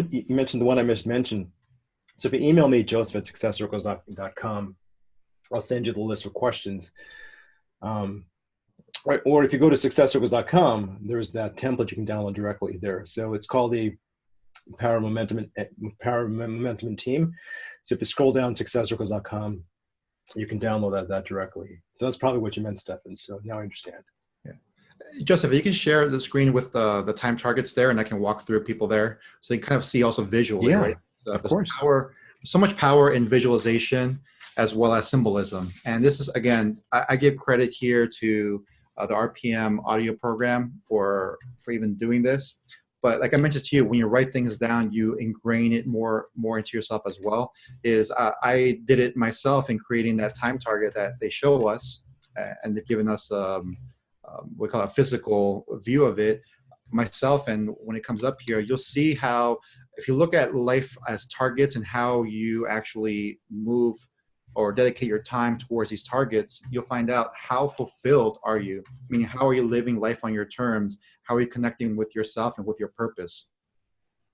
you mentioned the one I just mentioned. So if you email me, joseph@successcircles.com, I'll send you the list of questions. Or if you go to successcircles.com, there's that template you can download directly there. So it's called the Power of Momentum and Team. So if you scroll down successcircles.com, you can download that directly. So that's probably what you meant, Stefan. So now I understand. Yeah. Joseph, you can share the screen with the time targets there, and I can walk through people there, so you kind of see also visually, right? Yeah, So of there's course. power, so much power in visualization as well as symbolism. And this is again, I give credit here to the RPM audio program for even doing this. But like I mentioned to you, when you write things down, you ingrain it more into yourself as well. Is I did it myself in creating that time target that they show us, and they've given us. We call it a physical view of it myself. And when it comes up here, you'll see how, if you look at life as targets and how you actually move or dedicate your time towards these targets, you'll find out how fulfilled are you, meaning how are you living life on your terms, how are you connecting with yourself and with your purpose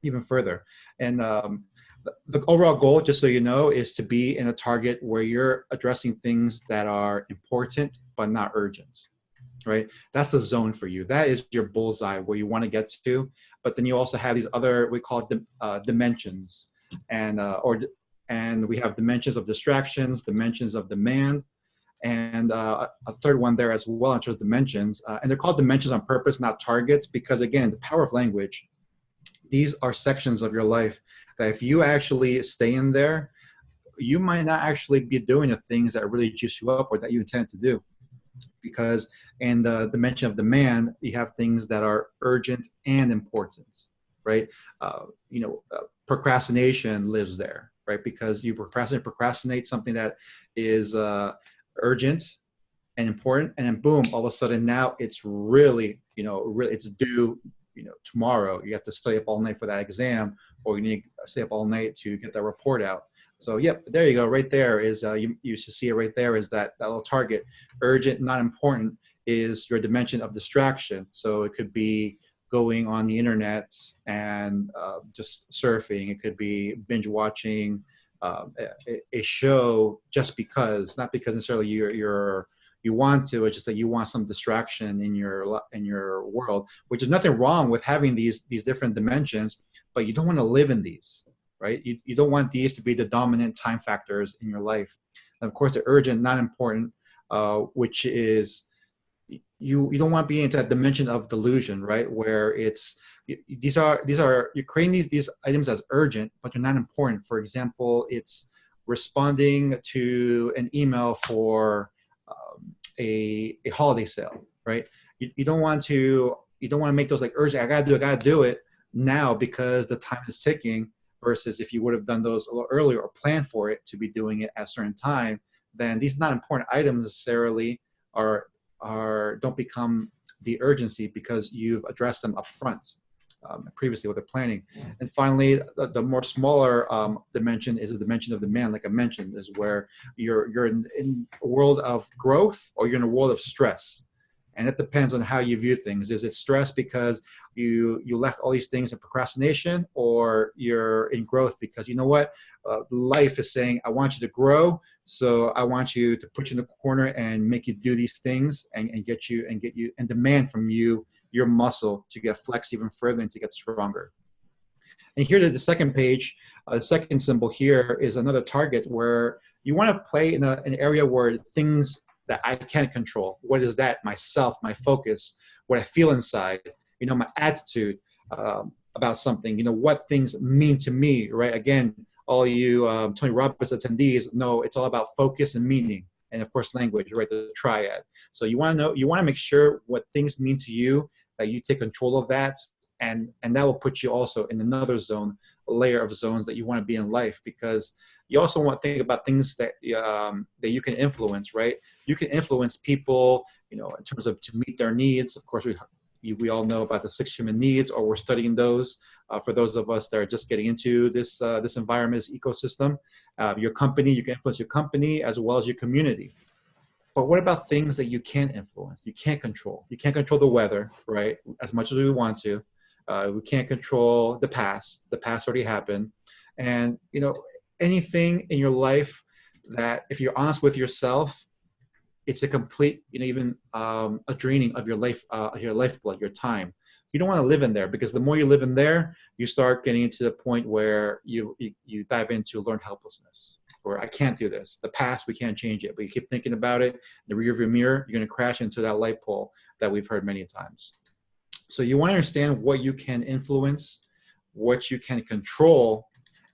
even further. And the overall goal, just so you know, is to be in a target where you're addressing things that are important but not urgent, right? That's the zone for you. That is your bullseye where you want to get to. But then you also have these other, we call it dimensions, and and we have dimensions of distractions, dimensions of demand, and a third one there as well in terms of dimensions. And they're called dimensions on purpose, not targets, because again, the power of language. These are sections of your life that if you actually stay in there, you might not actually be doing the things that really juice you up or that you intend to do, because in the dimension of demand, you have things that are urgent and important, right? Procrastination lives there, right? Because you procrastinate something that is urgent and important, and then boom, all of a sudden now it's really, really it's due, tomorrow. You have to stay up all night for that exam, or you need to stay up all night to get that report out. So yep, there you go. Right there is you should see it right there. Is that little target, urgent, not important, is your dimension of distraction. So it could be going on the internet and just surfing. It could be binge watching a show just because, not because necessarily you want to. It's just that you want some distraction in your world, which is nothing wrong with having these different dimensions, but you don't want to live in these. Right? You don't want these to be the dominant time factors in your life. And of course, the urgent, not important, which is you don't want to be into that dimension of delusion, right? Where it's these are you're creating these items as urgent, but they're not important. For example, it's responding to an email for a holiday sale, right? You don't want to make those like urgent. I gotta do it now because the time is ticking. Versus if you would have done those a little earlier or planned for it to be doing it at a certain time, then these not important items necessarily don't become the urgency because you've addressed them up front previously with the planning. And finally, the more smaller dimension is the dimension of demand, like I mentioned, is where you're in a world of growth or you're in a world of stress. And it depends on how you view things. Is it stress because you left all these things in procrastination, or you're in growth because you know what? Life is saying, I want you to grow. So I want you to put you in the corner and make you do these things and get you and demand from you your muscle to get flexed even further and to get stronger. And here to the second page, the second symbol here is another target where you want to play in an area where things that I can't control. What is that? Myself, my focus, what I feel inside, my attitude about something, what things mean to me, right? Again, all you Tony Robbins attendees know it's all about focus and meaning. And of course, language, right? The triad. So you want to make sure what things mean to you, that you take control of that. And that will put you also in another zone, a layer of zones that you want to be in life, because you also want to think about things that you can influence, right? You can influence people, in terms of to meet their needs. Of course, we all know about the 6 human needs, or we're studying those. For those of us that are just getting into this environment, this ecosystem, your company, you can influence your company as well as your community. But what about things that you can't influence? You can't control. You can't control the weather, right? As much as we want to. We can't control the past. The past already happened. And, anything in your life that, if you're honest with yourself, it's a complete, even a draining of your lifeblood, your time. You don't want to live in there, because the more you live in there, you start getting to the point where you dive into learned helplessness, or I can't do this. The past, we can't change it, but you keep thinking about it, the rearview mirror, you're going to crash into that light pole. that we've heard many times. So you want to understand what you can influence, what you can control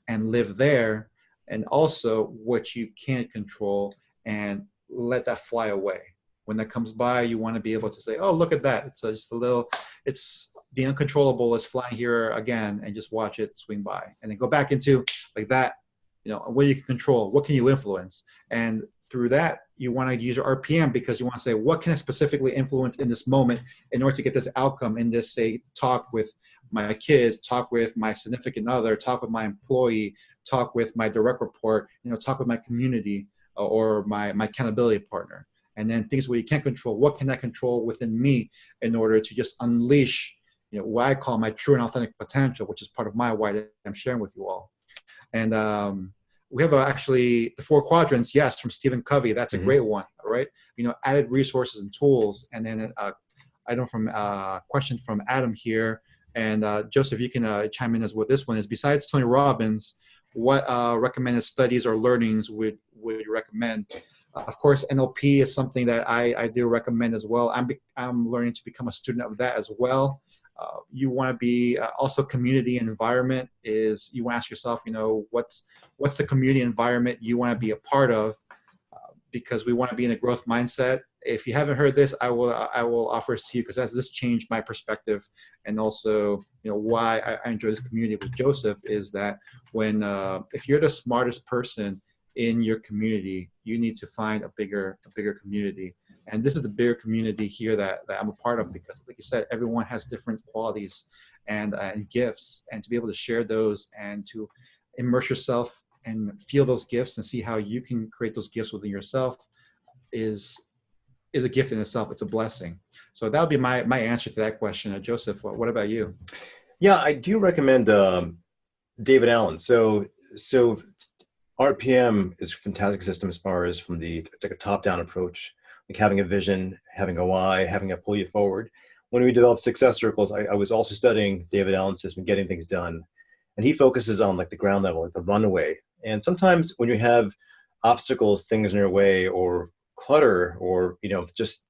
and live there, and also what you can't control and let that fly away. When that comes by, you want to be able to say, oh, look at that. It's just a little, it's the uncontrollable is flying here again, and just watch it swing by. And then go back into like that, what you can control, what can you influence? And through that, you want to use your RPM because you want to say, what can I specifically influence in this moment in order to get this outcome in this, say, talk with my kids, talk with my significant other, talk with my employee, talk with my direct report, talk with my community or my accountability partner. And then things where you can't control, what can I control within me in order to just unleash, what I call my true and authentic potential, which is part of my why that I'm sharing with you all. And we have actually the 4 quadrants, yes, from Stephen Covey. That's a great one, all right? Added resources and tools. And then I know from question from Adam here. And Joseph, you can chime in as what this one is. Besides Tony Robbins, what recommended studies or learnings would you recommend? Of course, NLP is something that I do recommend as well. I'm learning to become a student of that as well. You want to be also community and environment is you want to ask yourself, what's the community environment you want to be a part of? Because we want to be in a growth mindset. If you haven't heard this, I will offer it to you because this changed my perspective, and also why I enjoy this community with Joseph is that when if you're the smartest person in your community, you need to find a bigger community. And this is the bigger community here that I'm a part of because, like you said, everyone has different qualities and gifts, and to be able to share those and to immerse yourself and feel those gifts and see how you can create those gifts within yourself is a gift in itself. It's a blessing. So that would be my answer to that question. Joseph, what about you? Yeah, I do recommend David Allen. So RPM is a fantastic system as far as it's like a top-down approach, like having a vision, having a why, having a pull you forward. When we developed Success Circles, I was also studying David Allen's system, getting things done. And he focuses on like the ground level, like the runaway. And sometimes when you have obstacles, things in your way, or clutter, or just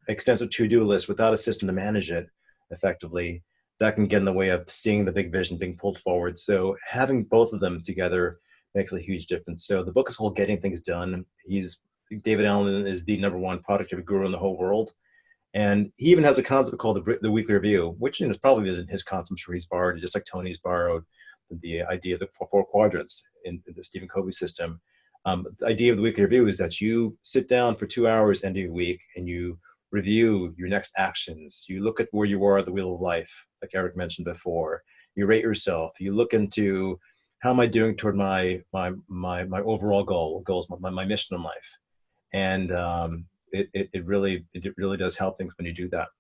extensive to-do list without a system to manage it effectively, that can get in the way of seeing the big vision being pulled forward. So having both of them together makes a huge difference. So the book is called Getting Things Done. David Allen is the #1 productivity guru in the whole world. And he even has a concept called the weekly review, which probably isn't his concept. I'm sure he's borrowed, just like Tony's borrowed the idea of the 4 quadrants in the Stephen Covey system. The idea of the weekly review is that you sit down for 2 hours end of your week and you review your next actions. You look at where you are at the wheel of life, like Eric mentioned before. You rate yourself. You look into how am I doing toward my overall goals, my mission in life. And it really does help things when you do that.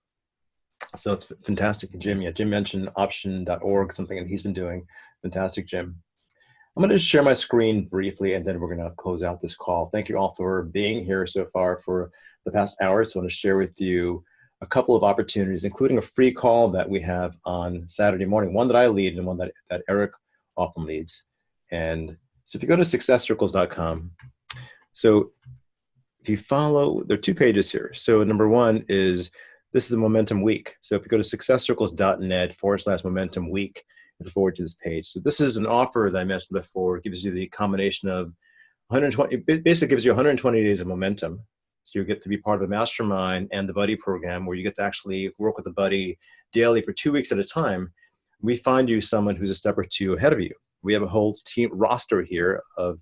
So it's fantastic. Jim mentioned option.org, something that he's been doing. Fantastic, Jim. I'm going to share my screen briefly, and then we're going to close out this call. Thank you all for being here so far for the past hour. So I want to share with you a couple of opportunities, including a free call that we have on Saturday morning, one that I lead and one that Eric often leads. And so if you go to successcircles.com, so if you follow, there are 2 pages here. So number 1 is, this is the Momentum Week. So if you go to successcircles.net/Momentum Week, you look forward to this page. So this is an offer that I mentioned before. It gives you the combination of 120, it basically gives you 120 days of momentum. So you get to be part of a mastermind and the buddy program where you get to actually work with a buddy daily for 2 weeks at a time. We find you someone who's a step or 2 ahead of you. We have a whole team roster here of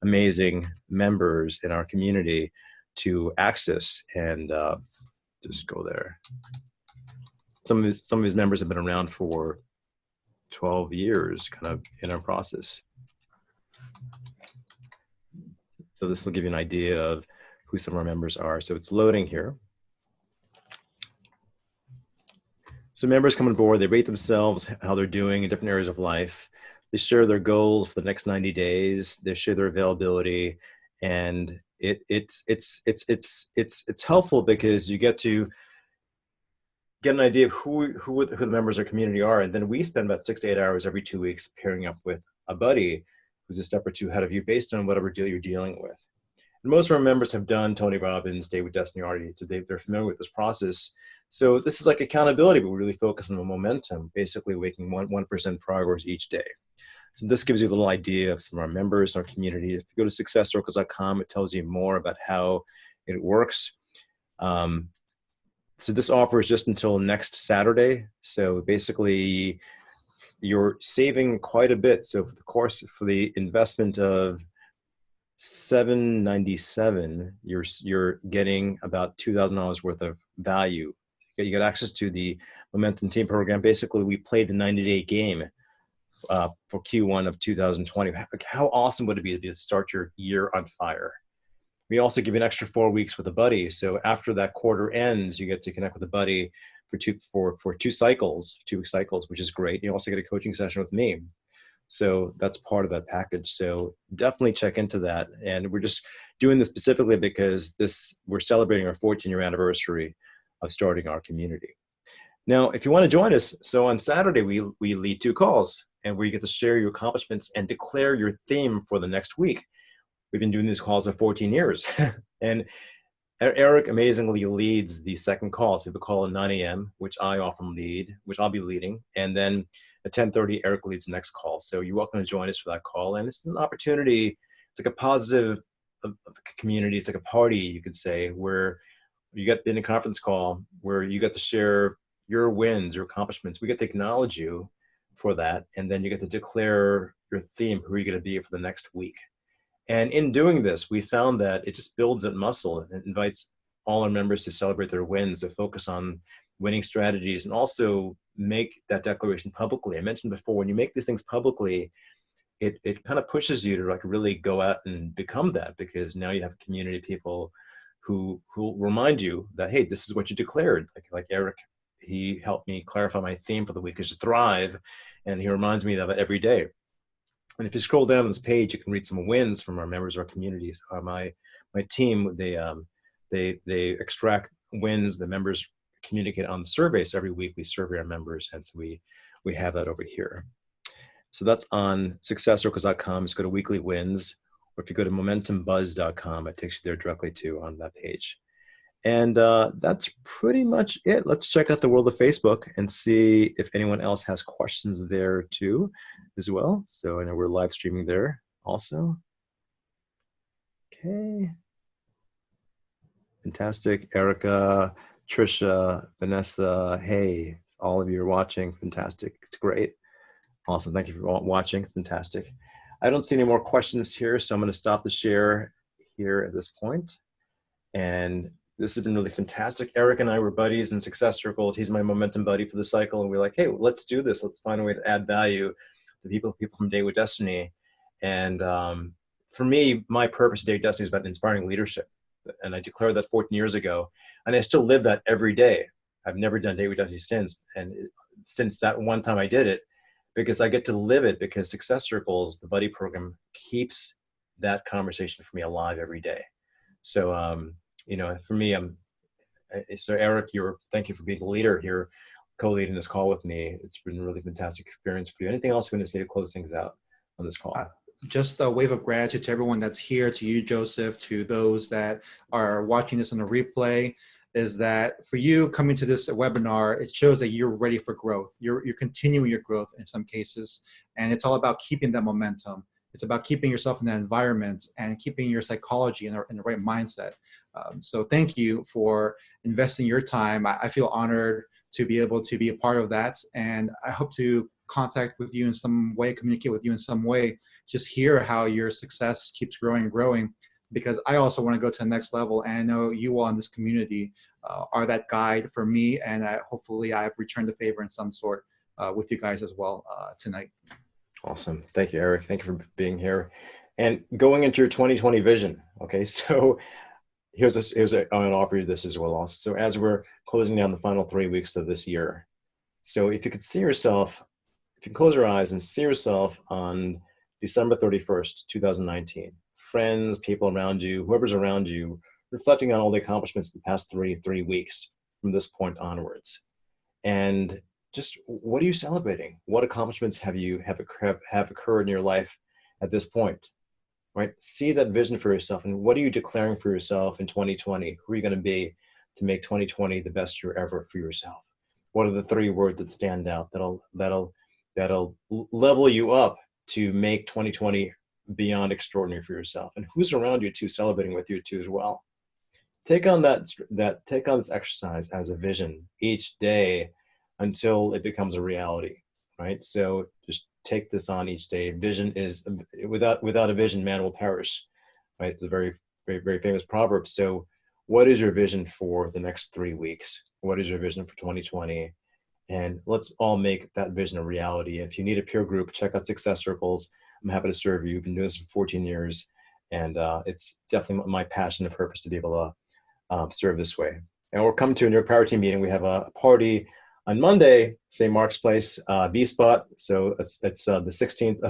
amazing members in our community to access, and just go there. Some of his members have been around for 12 years, kind of in our process. So this will give you an idea of who some of our members are. So it's loading here. So members come on board, they rate themselves, how they're doing in different areas of life. They share their goals for the next 90 days. They share their availability, and it's helpful because you get to get an idea of who the members of our community are, and then we spend about 6 to 8 hours every 2 weeks pairing up with a buddy who's a step or 2 ahead of you based on whatever deal you're dealing with. And most of our members have done Tony Robbins, David Destiny already, so they're familiar with this process. So this is like accountability, but we really focus on the momentum, basically making 1% progress each day. So this gives you a little idea of some of our members, our community. If you go to successcircles.com, it tells you more about how it works. So this offer is just until next Saturday. So basically, you're saving quite a bit. So for the course, for the investment of $797, you're getting about $2,000 worth of value. You get access to the Momentum Team Program. Basically, we played the 90-day game for Q1 of 2020. How awesome would it be to start your year on fire? We also give you an extra 4 weeks with a buddy. So after that quarter ends, you get to connect with a buddy for two cycles, 2-week cycles, which is great. You also get a coaching session with me. So that's part of that package. So definitely check into that. And we're just doing this specifically because we're celebrating our 14-year anniversary of starting our community. Now, if you want to join us, so on Saturday, we lead 2 calls and where you get to share your accomplishments and declare your theme for the next week. We've been doing these calls for 14 years. And Eric amazingly leads the second call. So we have a call at 9 a.m., which I often lead, which I'll be leading. And then at 10:30, Eric leads the next call. So you're welcome to join us for that call. And it's an opportunity. It's like a positive community. It's like a party, you could say, where you get in a conference call where you get to share your wins, your accomplishments. We get to acknowledge you for that. And then you get to declare your theme, who are you going to be for the next week. And in doing this, we found that it just builds that muscle and invites all our members to celebrate their wins, to focus on winning strategies, and also make that declaration publicly. I mentioned before, when you make these things publicly, it kind of pushes you to like really go out and become that, because now you have a community of people who remind you that, hey, this is what you declared. Like Eric, he helped me clarify my theme for the week is thrive, and he reminds me of it every day. And if you scroll down this page, you can read some wins from our members of our communities. My team, they extract wins. The members communicate on the surveys. Every week we survey our members, and so we have that over here. So that's on successcircles.com. Just go to weekly wins, or if you go to momentumbuzz.com, it takes you there directly to on that page. And that's pretty much it. Let's check out the world of Facebook and see if anyone else has questions there too as well. So I know we're live streaming there also. Okay. Fantastic. Erica, Trisha, Vanessa, hey, all of you are watching. Fantastic. It's great. Awesome. Thank you for watching. It's fantastic. I don't see any more questions here, so I'm going to stop the share here at this point. And this has been really fantastic. Eric and I were buddies in Success Circles. He's my momentum buddy for the cycle. And we're like, hey, let's do this. Let's find a way to add value to people from Date with Destiny. And for me, my purpose of Date with Destiny is about inspiring leadership. And I declared that 14 years ago. And I still live that every day. I've never done Date with Destiny since. And since that one time I did it, because I get to live it, because Success Circles, the buddy program, keeps that conversation for me alive every day. So, you know, for me, so Eric, thank you for being the leader here, co-leading this call with me. It's been a really fantastic experience for you. Anything else you want to say to close things out on this call? Just a wave of gratitude to everyone that's here, to you, Joseph, to those that are watching this on a replay, is that for you coming to this webinar, it shows that you're ready for growth. You're continuing your growth in some cases, and it's all about keeping that momentum. It's about keeping yourself in that environment and keeping your psychology in the right mindset. So thank you for investing your time. I feel honored to be able to be a part of that. And I hope to contact with you in some way, communicate with you in some way, just hear how your success keeps growing and growing, because I also want to go to the next level. And I know you all in this community are that guide for me. And hopefully I've returned the favor in some sort with you guys as well tonight. Awesome. Thank you, Eric. Thank you for being here. And going into your 2020 vision. Okay, so I'm going to offer you this as well also. So as we're closing down the final 3 weeks of this year, so if you could see yourself, if you can close your eyes and see yourself on December 31st, 2019, friends, people around you, whoever's around you, reflecting on all the accomplishments of the past three weeks from this point onwards. And just what are you celebrating? What accomplishments have occurred in your life at this point? Right? See that vision for yourself, and what are you declaring for yourself in 2020? Who are you going to be? to make 2020 the best year ever for yourself? What are the 3 words that stand out that'll level you up to make 2020 beyond extraordinary for yourself? And who's around you too, celebrating with you too as well? Take on take on this exercise as a vision each day until it becomes a reality, right? So just take this on each day. Vision is, without a vision, man will perish, right? It's a very, very, very famous proverb. So what is your vision for the next 3 weeks? What is your vision for 2020? And let's all make that vision a reality. If you need a peer group, check out Success Circles. I'm happy to serve you. I've been doing this for 14 years, and it's definitely my passion and purpose to be able to serve this way. And we're coming to a New York Power Team meeting. We have a party on Monday, St. Mark's Place, V-Spot. So it's the 16th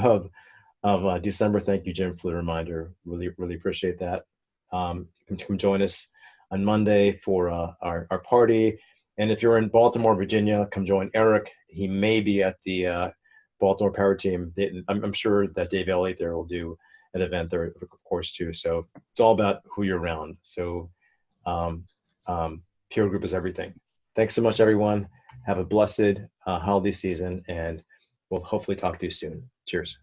of December. Thank you, Jim, for the reminder. Really, really appreciate that. Come join us on Monday for our party. And if you're in Baltimore, Virginia, come join Eric. He may be at the Baltimore Power Team. I'm sure that Dave Elliott there will do an event there, of course, too. So it's all about who you're around. So peer group is everything. Thanks so much, everyone. Have a blessed holiday season, and we'll hopefully talk to you soon. Cheers.